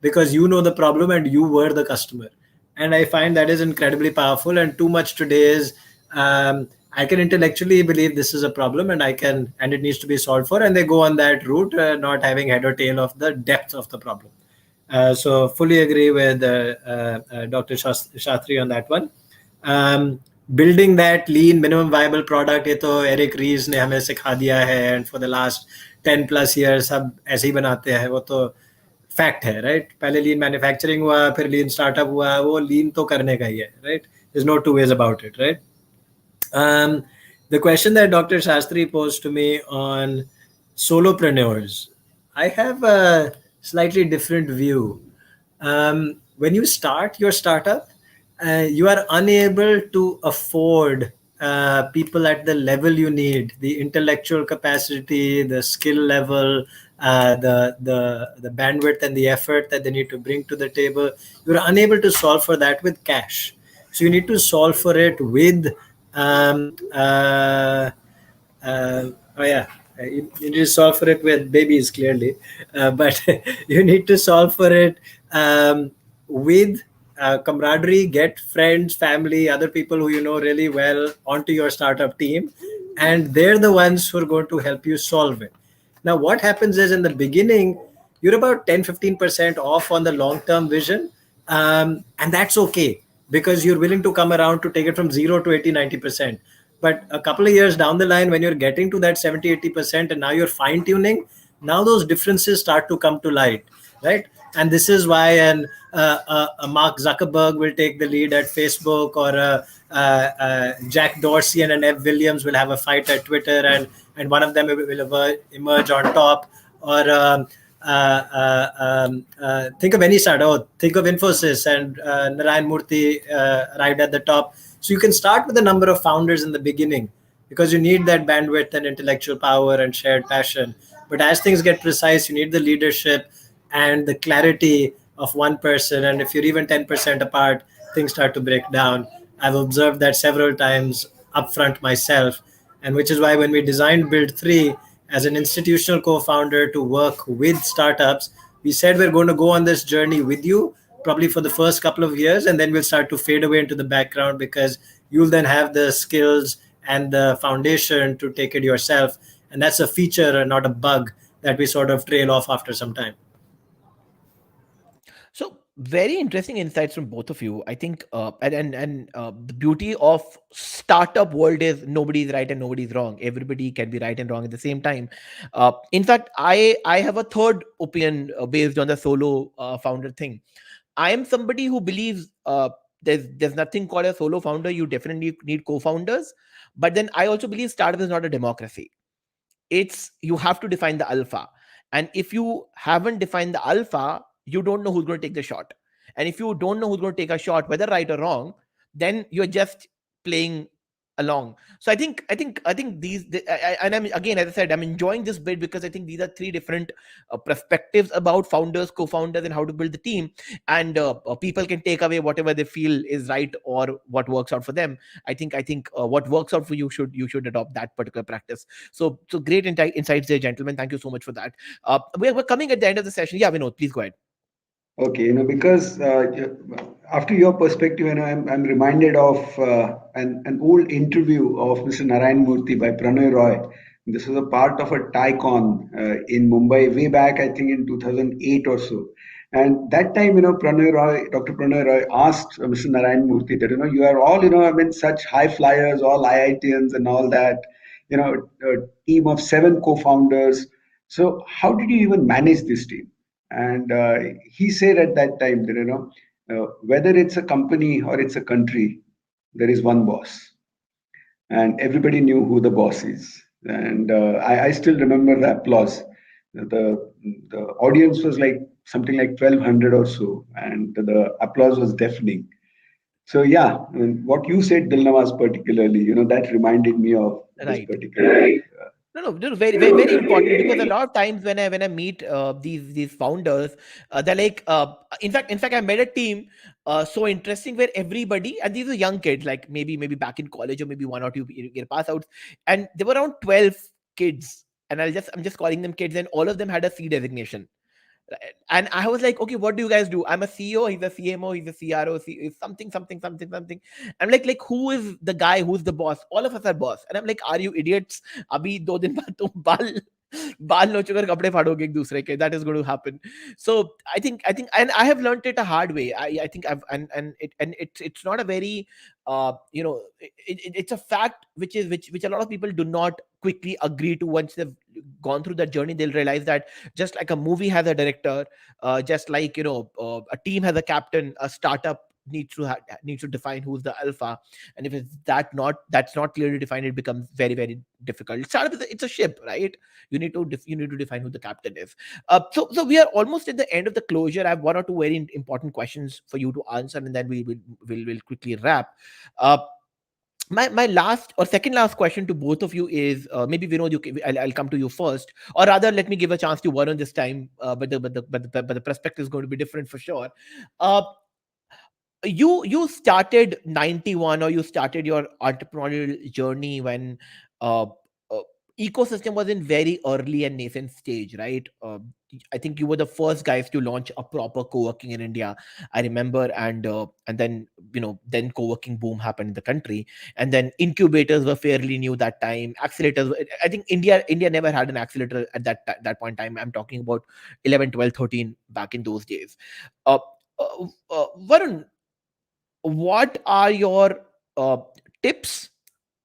Speaker 3: Because you know the problem and you were the customer. And I find that is incredibly powerful. And too much today is I can intellectually believe this is a problem and it needs to be solved for, and they go on that route, not having head or tail of the depth of the problem. So fully agree with Dr. Shastri on that one. Building that lean minimum viable product, ये तो Eric रीज ने हमें सिखा दिया है, and for the last 10+ years सब ऐसे ही बनाते हैं, वो तो फैक्ट है, राइट? पहले लीन मैन्युफैक्चरिंग हुआ, फिर लीन स्टार्टअप हुआ, वो लीन तो करने का ही है, right? There is no two ways about it, right? The question that Dr. Shastri posed to me on solopreneurs. I have a slightly different view. When you start your startup, you are unable to afford people at the level you need, the intellectual capacity, the skill level, the bandwidth and the effort that they need to bring to the table. You're unable to solve for that with cash. So you need to solve for it with um, uh, oh yeah, you need to solve for it with babies clearly, but you need to solve for it with camaraderie. Get friends, family, other people who you know really well onto your startup team, and they're the ones who are going to help you solve it. Now, what happens is in the beginning, you're about 10-15% off on the long term vision, and that's okay because you're willing to come around to take it from 0 to 80-90%. But a couple of years down the line, when you're getting to that 70-80%, and now you're fine tuning, now those differences start to come to light, right? And this is why a Mark Zuckerberg will take the lead at Facebook, or Jack Dorsey and an Ev Williams will have a fight at Twitter, and one of them will emerge on top. Or think of any startup. Think of Infosys, and Narayan Murthy arrived at the top. So you can start with a number of founders in the beginning because you need that bandwidth and intellectual power and shared passion. But as things get precise, you need the leadership and the clarity of one person. And if you're even 10% apart, things start to break down. I've observed that several times upfront myself. And which is why when we designed Build 3 as an institutional co founder to work with startups, we said we're going to go on this journey with you probably for the first couple of years, and then we'll start to fade away into the background because you'll then have the skills and the foundation to take it yourself. And that's a feature and not a bug that we sort of trail off after some time.
Speaker 1: So very interesting insights from both of you. I think, and the beauty of startup world is nobody's right and nobody's wrong. Everybody can be right and wrong at the same time. In fact, I have a third opinion based on the solo founder thing. I am somebody who believes there's nothing called a solo founder. You definitely need co-founders, but then I also believe startup is not a democracy. It's you have to define the alpha, and if you haven't defined the alpha, you don't know who's going to take the shot. And if you don't know who's going to take a shot, whether right or wrong, then you're just playing along. So I think and I'm, again, as I said, I'm enjoying this bit because I think these are three different perspectives about founders, co-founders, and how to build the team. And people can take away whatever they feel is right or what works out for them. I think what works out for you, should adopt that particular practice. So great insights there, gentlemen. Thank you so much for that. We're coming at the end of the session. Yeah, Vinod, please go ahead.
Speaker 2: Okay, because after your perspective, I'm reminded of an old interview of Mr. Narayan Murthy by Pranay Roy. This was a part of a TiECon in Mumbai way back, I think in 2008 or so. And that time, Dr. Pranay Roy asked Mr. Narayan Murthy that, you are all, I mean, such high flyers, all IITians and all that, a team of 7 co-founders. So how did you even manage this team? And he said at that time that, whether it's a company or it's a country, there is one boss. And everybody knew who the boss is. And I still remember the applause. The audience was like something like 1,200 or so, and the applause was deafening. So yeah, I mean, what you said, Dilnawaz, particularly, that reminded me of this
Speaker 1: Right.
Speaker 2: particular.
Speaker 1: No, very, very, very important, because a lot of times when I meet these founders, they're like, in fact, I met a team so interesting where everybody, and these are young kids, like maybe back in college, or maybe one or two get pass outs, and there were around 12 kids, and I'm just calling them kids, and all of them had a C designation. Right. And I was like, okay, what do you guys do? I'm a CEO, he's a CMO, he's a CRO, something, something, something, something. I'm like, who is the guy? Who's the boss? All of us are boss. And I'm like, are you idiots? Abhi 2 दिन बाद तुम बाल नोचकर कपड़े फाड़ोगे एक दूसरे के. That is going to happen. So I think, and I have learned it a hard way. I think I've and it's not a very it's a fact which a lot of people do not quickly agree to. Once they've gone through that journey, they'll realize that just like a movie has a director, just like a team has a captain, a startup needs to define who's the alpha, and if that's not clearly defined, it becomes very very difficult. It's a ship, right? You need to define who the captain is. So we are almost at the end of the closure. I have one or two very important questions for you to answer, and then we'll quickly wrap. uh, my last or second last question to both of you is, maybe Vinod, I'll come to you first, or rather, let me give a chance to Varun this time. But the perspective is going to be different for sure. Uh, you started 91, or you started your entrepreneurial journey when uh, uh, ecosystem was in very early and nascent stage, right? I think you were the first guys to launch a proper co-working in India, I remember. And then, then co-working boom happened in the country, and then incubators were fairly new that time. Accelerators I think India never had an accelerator at that point in time. I'm talking about 11, 12, 13 back in those days. uh, Varun, what are your uh, tips,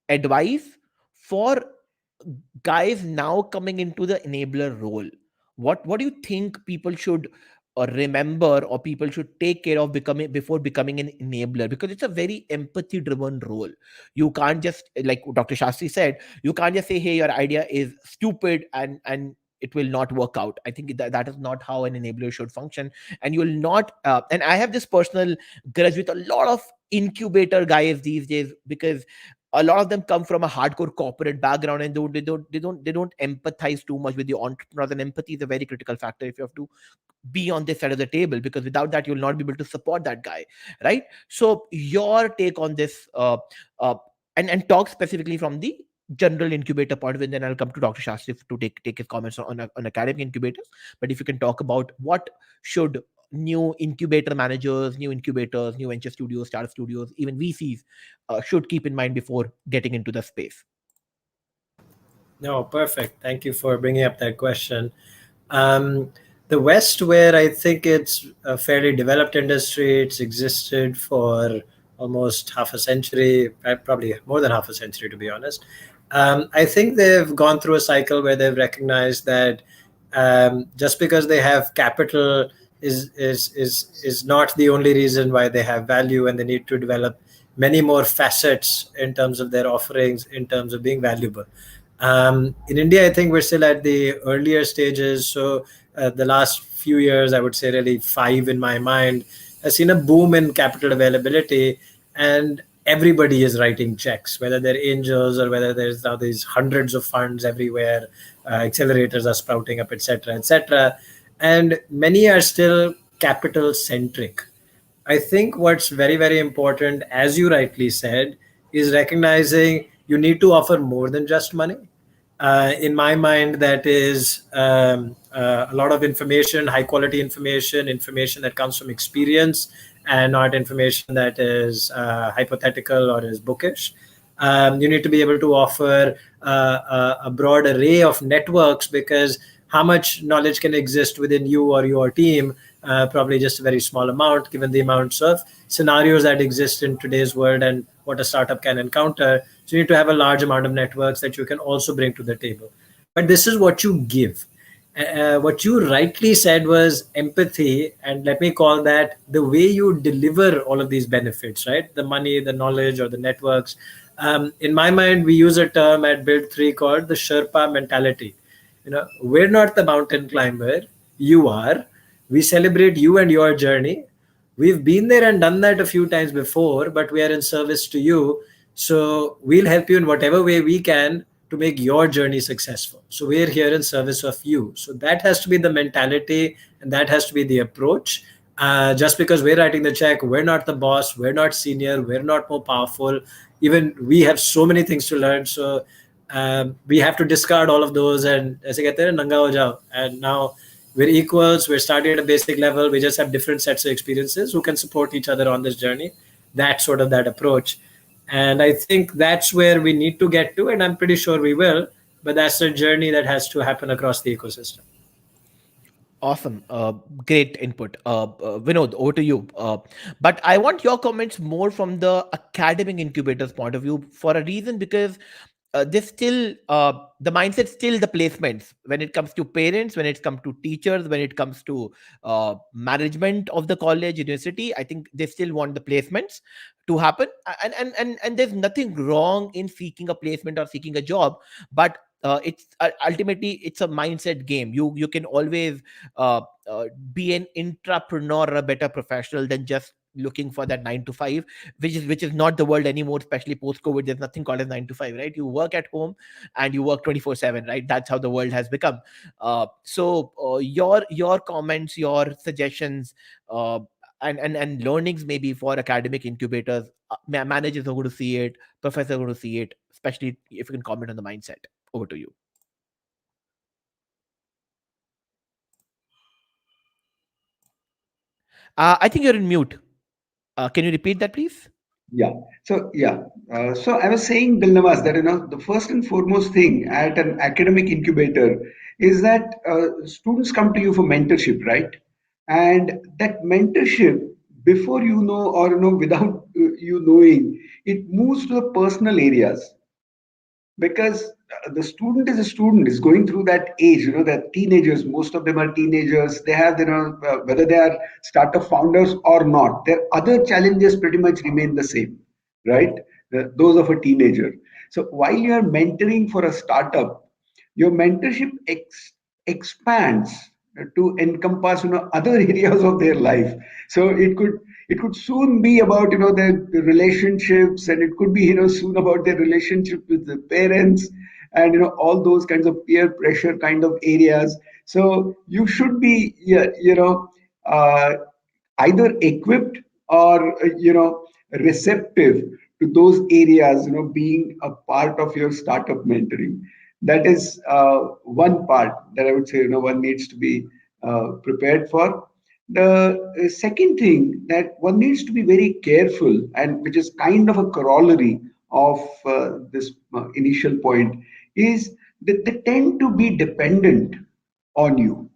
Speaker 1: advice for guys now coming into the enabler role? What do you think people should remember, or people should take care of becoming before becoming an enabler? Because it's a very empathy driven role. You can't just, like Dr. Shastri said, you can't just say, hey, your idea is stupid, and it will not work out. I think that is not how an enabler should function. And you will not and I have this personal grudge with a lot of incubator guys these days, because a lot of them come from a hardcore corporate background, and they don't empathize too much with the entrepreneurs. And empathy is a very critical factor if you have to be on this side of the table, because without that you'll not be able to support that guy, right? So your take on this, uh, and talk specifically from the general incubator point of view, and then I'll come to Dr. Shastri to take his comments on academic incubators. But if you can talk about what should new incubator managers, new incubators, new venture studios, startup studios, even VCs should keep in mind before getting into the space.
Speaker 3: No, perfect. Thank you for bringing up that question. Um, the West, where I think it's a fairly developed industry, it's existed for almost half a century, probably more than half a century, to be honest. I think they've gone through a cycle where they've recognized that just because they have capital is not the only reason why they have value, and they need to develop many more facets in terms of their offerings, in terms of being valuable. In India, I think we're still at the earlier stages. So the last few years, I would say really 5 in my mind, has seen a boom in capital availability, and everybody is writing checks, whether they're angels or whether there's now these hundreds of funds everywhere, accelerators are sprouting up, etc., etc. And many are still capital centric. I think what's very, very important, as you rightly said, is recognizing you need to offer more than just money. In my mind, that is a lot of information, high quality information, information that comes from experience, and not information that is hypothetical or is bookish. You need to be able to offer a broad array of networks, because how much knowledge can exist within you or your team? Probably just a very small amount, given the amounts of scenarios that exist in today's world and what a startup can encounter. So you need to have a large amount of networks that you can also bring to the table. But this is what you give. What you rightly said was empathy, and let me call that the way you deliver all of these benefits, right? The money, the knowledge, or the networks. In my mind, we use a term at Build 3 called the Sherpa mentality. We're not the mountain climber, you are. We celebrate you and your journey. We've been there and done that a few times before, but we are in service to you. So we'll help you in whatever way we can to make your journey successful. So we're here in service of you. So that has to be the mentality, and that has to be the approach. Just because we're writing the check, we're not the boss, we're not senior, we're not more powerful. Even we have so many things to learn. So we have to discard all of those, and as I get there, nanga ho jao. And now we're equals, we're starting at a basic level, we just have different sets of experiences who can support each other on this journey. That's sort of that approach. And I think that's where we need to get to, and I'm pretty sure we will. But that's a journey that has to happen across the ecosystem.
Speaker 1: Awesome. Great input. Vinod, over to you. But I want your comments more from the academic incubators point of view, for a reason, because this still the mindset still the placements when it comes to parents, when it comes to teachers, when it comes to management of the college university. I think they still want the placements to happen, and there's nothing wrong in seeking a placement or seeking a job, but it's ultimately it's a mindset game. You can always uh, uh, be an intrapreneur or a better professional than just looking for that 9 to 5, which is not the world anymore, especially post covid. There's nothing called as 9 to 5, right? You work at home and you work 24/7, right? That's how the world has become. Your comments, your suggestions, uh, and learnings maybe for academic incubators, managers are going to see it, professors are going to see it, especially if you can comment on the mindset. Over to you. I think you're in mute. Can you repeat that, please?
Speaker 2: Yeah. So I was saying, Dilnawaz, that the first and foremost thing at an academic incubator is that students come to you for mentorship, right? And that mentorship, before you know, or without you knowing, it moves to the personal areas, because the student is a student, is going through that age, that teenagers, most of them are teenagers. They have, whether they are startup founders or not, their other challenges pretty much remain the same, right? Those of a teenager. So while you are mentoring for a startup, your mentorship expands to encompass other areas of their life. So it could soon be about the relationships, and it could be soon about their relationship with the parents, and all those kinds of peer pressure kind of areas. So you should be, yeah, uh, either equipped or receptive to those areas, being a part of your startup mentoring. That is one part that I would say one needs to be prepared for. The second thing that one needs to be very careful, and which is kind of a corollary of this initial point, is that they tend to be dependent on you.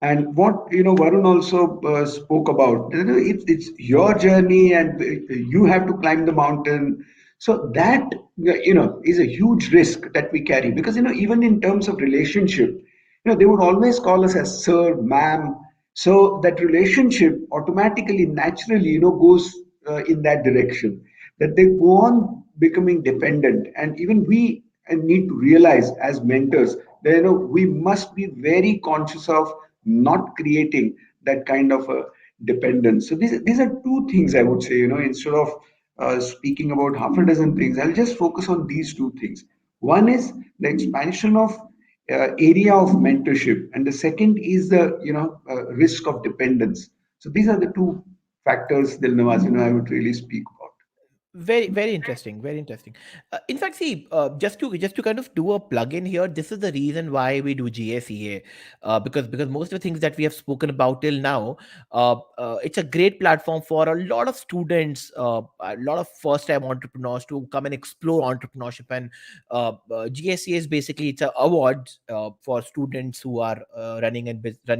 Speaker 2: And what Varun also spoke about, it's your journey, and you have to climb the mountain. So that is a huge risk that we carry, because even in terms of relationship, they would always call us as sir, ma'am. So that relationship automatically, naturally, goes in that direction, that they go on becoming dependent. And even we need to realize as mentors that we must be very conscious of not creating that kind of a dependence. So these are two things I would say, instead of speaking about half a dozen things, I'll just focus on these two things. One is the expansion of area of mentorship, and the second is the risk of dependence. So these are the two factors, Dilnawaz, I would really speak about.
Speaker 1: Very interesting, very interesting. In fact, see, just to kind of do a plug in here, this is the reason why we do GSEA, because most of the things that we have spoken about till now, it's a great platform for a lot of students, a lot of first time entrepreneurs to come and explore entrepreneurship. And GSEA is basically, it's a award for students who are running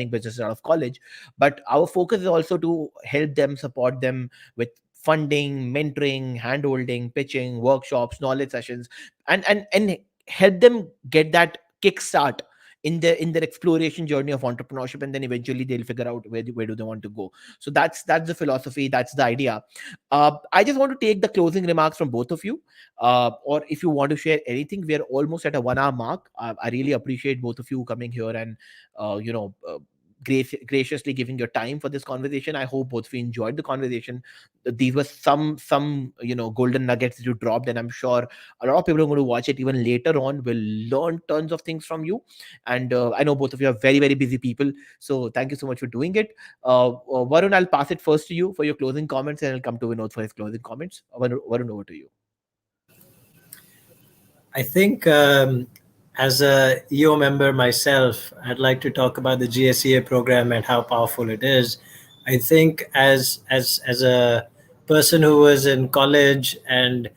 Speaker 1: businesses out of college, but our focus is also to help them, support them with funding, mentoring, handholding, pitching, workshops, knowledge sessions, and help them get that kickstart in their exploration journey of entrepreneurship, and then eventually they'll figure out where do they want to go. So that's the philosophy, that's the idea. I just want to take the closing remarks from both of you, or if you want to share anything. We are almost at a 1 hour mark. I really appreciate both of you coming here and uh, you know uh, graciously giving your time for this conversation. I hope both of you enjoyed the conversation. These were some golden nuggets that you dropped, and I'm sure a lot of people are going to watch it even later on will learn tons of things from you. And I know both of you are very very busy people, so thank you so much for doing it. Varun, I'll pass it first to you for your closing comments, and I'll come to Vinod for his closing comments. Varun, over to you.
Speaker 3: I think as a EO member myself, I'd like to talk about the GSEA program and how powerful it is. I think as a person who was in college and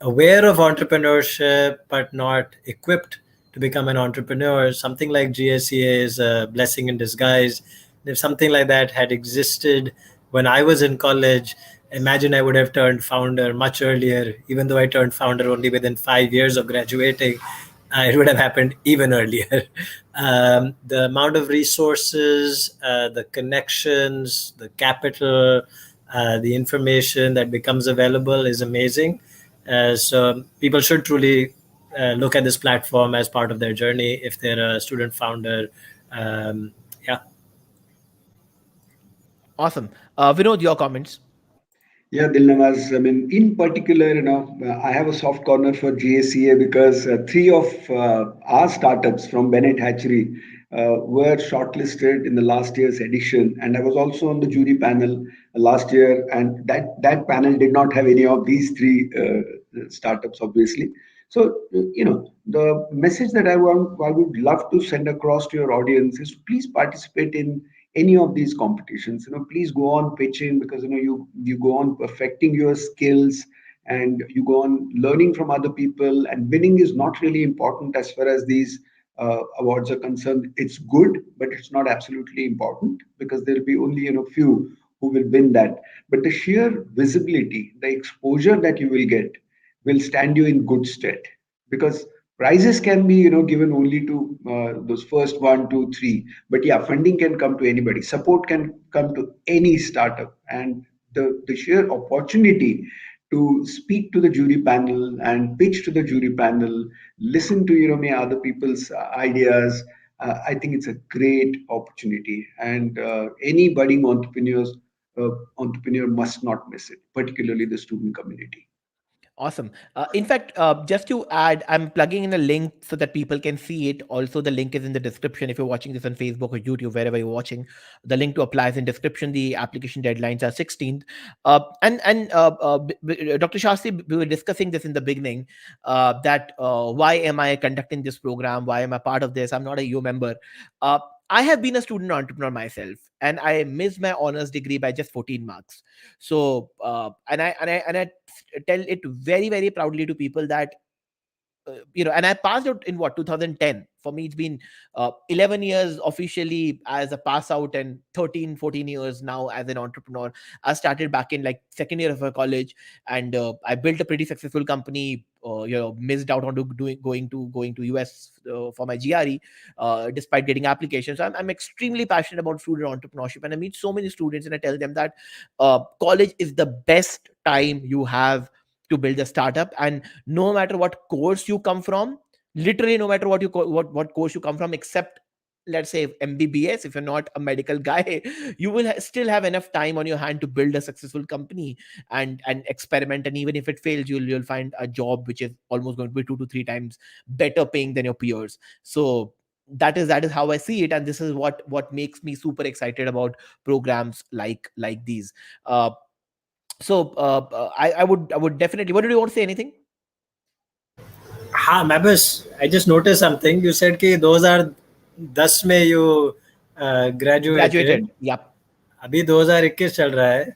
Speaker 3: aware of entrepreneurship but not equipped to become an entrepreneur, something like GSEA is a blessing in disguise. If something like that had existed when I was in college, Imagine I would have turned founder much earlier, even though I turned founder only within 5 years of graduating. It would have happened even earlier. The amount of resources, the connections, the capital, the information that becomes available is amazing. So people should truly look at this platform as part of their journey if they're a student founder. Yeah.
Speaker 1: Awesome. Vinod, your comments.
Speaker 2: Yeah, Dilnawaz. I mean, in particular, I have a soft corner for GSEA because three of our startups from Bennett Hatchery were shortlisted in the last year's edition, and I was also on the jury panel last year, and that panel did not have any of these three startups, obviously. So, the message that I would love to send across to your audience is please participate in any of these competitions. Please go on pitching because you go on perfecting your skills and you go on learning from other people. And winning is not really important as far as these awards are concerned. It's good, but it's not absolutely important because there'll be only few who will win that. But the sheer visibility, the exposure that you will get will stand you in good stead because prizes can be given only to those first one two three, but yeah, funding can come to anybody, support can come to any startup, and the sheer opportunity to speak to the jury panel and pitch to the jury panel, listen to other people's ideas. I think it's a great opportunity, and any budding entrepreneur must not miss it, particularly the student community.
Speaker 1: Awesome. In fact, just to add, I'm plugging in a link so that people can see it. Also, the link is in the description. If you're watching this on Facebook or YouTube, wherever you're watching, the link to apply is in description. The application deadlines are 16th. Dr. Shastri, we were discussing this in the beginning. That why am I conducting this program? Why am I part of this? I'm not a U member. Uh, I have been a student entrepreneur myself, and I missed my honors degree by just 14 marks. So, and I tell it very very proudly to people that and I passed out in what, 2010. For me it's been 11 years officially as a pass out, and 13-14 years now as an entrepreneur. I started back in like second year of a college, and I built a pretty successful company. Missed out on going to US for my GRE, despite getting applications. So I'm extremely passionate about student entrepreneurship, and I meet so many students and I tell them that college is the best time you have to build a startup. And no matter what course you come from, literally no matter what course you come from, except let's say MBBS, if you're not a medical guy, you will still have enough time on your hand to build a successful company and experiment. And even if it fails, you'll find a job which is almost going to be 2 to 3 times better paying than your peers. So that is how I see it, and this is what makes me super excited about programs like these. I would definitely. What did you want to say? Anything?
Speaker 3: हाँ मैं बस I just noticed something. You said कि 2010 में you
Speaker 1: Graduated.
Speaker 3: graduated.
Speaker 1: Yep.
Speaker 3: अभी 2021 चल रहा है.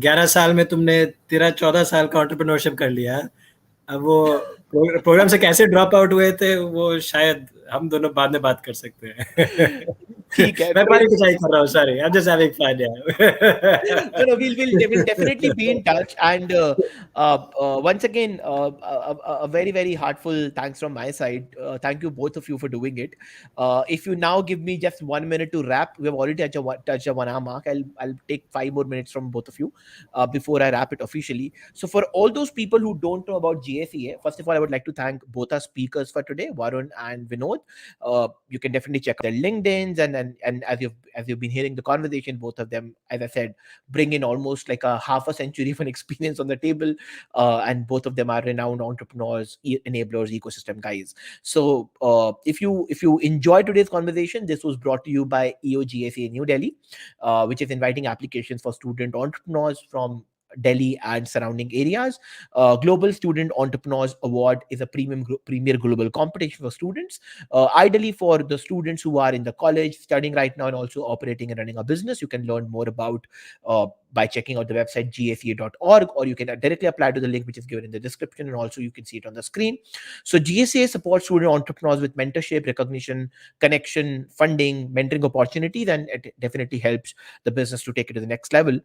Speaker 3: 11 साल में तुमने 13-14 साल का एंटरप्रेन्योरशिप कर लिया. अब वो प्रोग्राम से कैसे ड्रॉप आउट हुए थे वो शायद हम दोनों बाद में बात कर सकते हैं.
Speaker 1: ठीक है.
Speaker 3: मैं पॉलिटिसाइज कर रहा हूँ. Sorry, I'm just having fun.
Speaker 1: No, no, we'll definitely be in touch. And once again, a very very heartful thanks from my side. Thank you both of you for doing it. If you now give me just 1 minute to wrap, we have already touched a 1 hour mark. I'll take 5 more minutes from both of you before I wrap it officially. So for all those people who don't know about GSEA, first of all, I would like to thank both our speakers for today, Varun and Vinod. You can definitely check out their LinkedIn's, and as you've been hearing the conversation, both of them, as I said, bring in almost like a half a century of an experience on the table, and both of them are renowned entrepreneurs, enablers, ecosystem guys. So if you enjoyed today's conversation, this was brought to you by EOGSA New Delhi, which is inviting applications for student entrepreneurs from Delhi and surrounding areas. Global Student Entrepreneurs Award is a premier global competition for students, ideally for the students who are in the college studying right now and also operating and running a business. You can learn more about by checking out the website gsea.org, or you can directly apply to the link which is given in the description, and also you can see it on the screen. So GSEA supports student entrepreneurs with mentorship, recognition, connection, funding, mentoring opportunities, and it definitely helps the business to take it to the next level.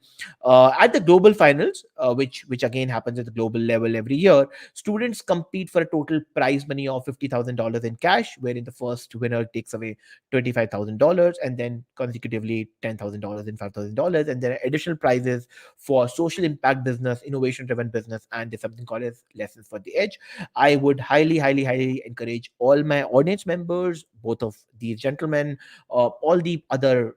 Speaker 1: At the global finals, which again happens at the global level every year, students compete for a total prize money of $50,000 in cash, wherein the first winner takes away $25,000, and then consecutively $10,000 and $5,000. And there are additional prizes for social impact business, innovation driven business, and there's something called as lessons for the edge. I would highly, highly, highly encourage all my audience members, both of these gentlemen, all the other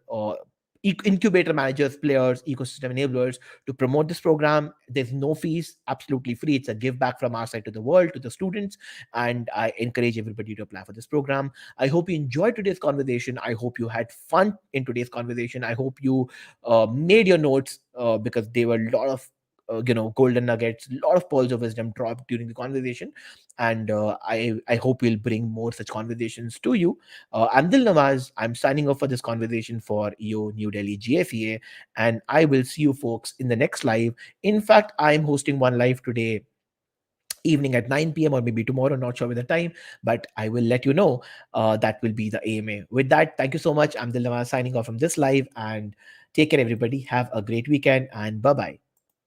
Speaker 1: incubator managers, players, ecosystem enablers, to promote this program. There's no fees, absolutely free. It's a give back from our side to the world, to the students, and I encourage everybody to apply for this program. I hope you enjoyed today's conversation. I hope you had fun in today's conversation. I hope you made your notes, because there were a lot of golden nuggets, a lot of pearls of wisdom dropped during the conversation, and I hope we'll bring more such conversations to you. I'm Dil Nawaz. I'm signing off for this conversation for EO New Delhi GSEA, and I will see you folks in the next live. In fact, I'm hosting one live today evening at 9 p.m., or maybe tomorrow, not sure with the time, but I will let you know. That will be the AMA. With that, thank you so much. I'm Dil Nawaz signing off from this live, and take care, everybody. Have a great weekend, and bye bye.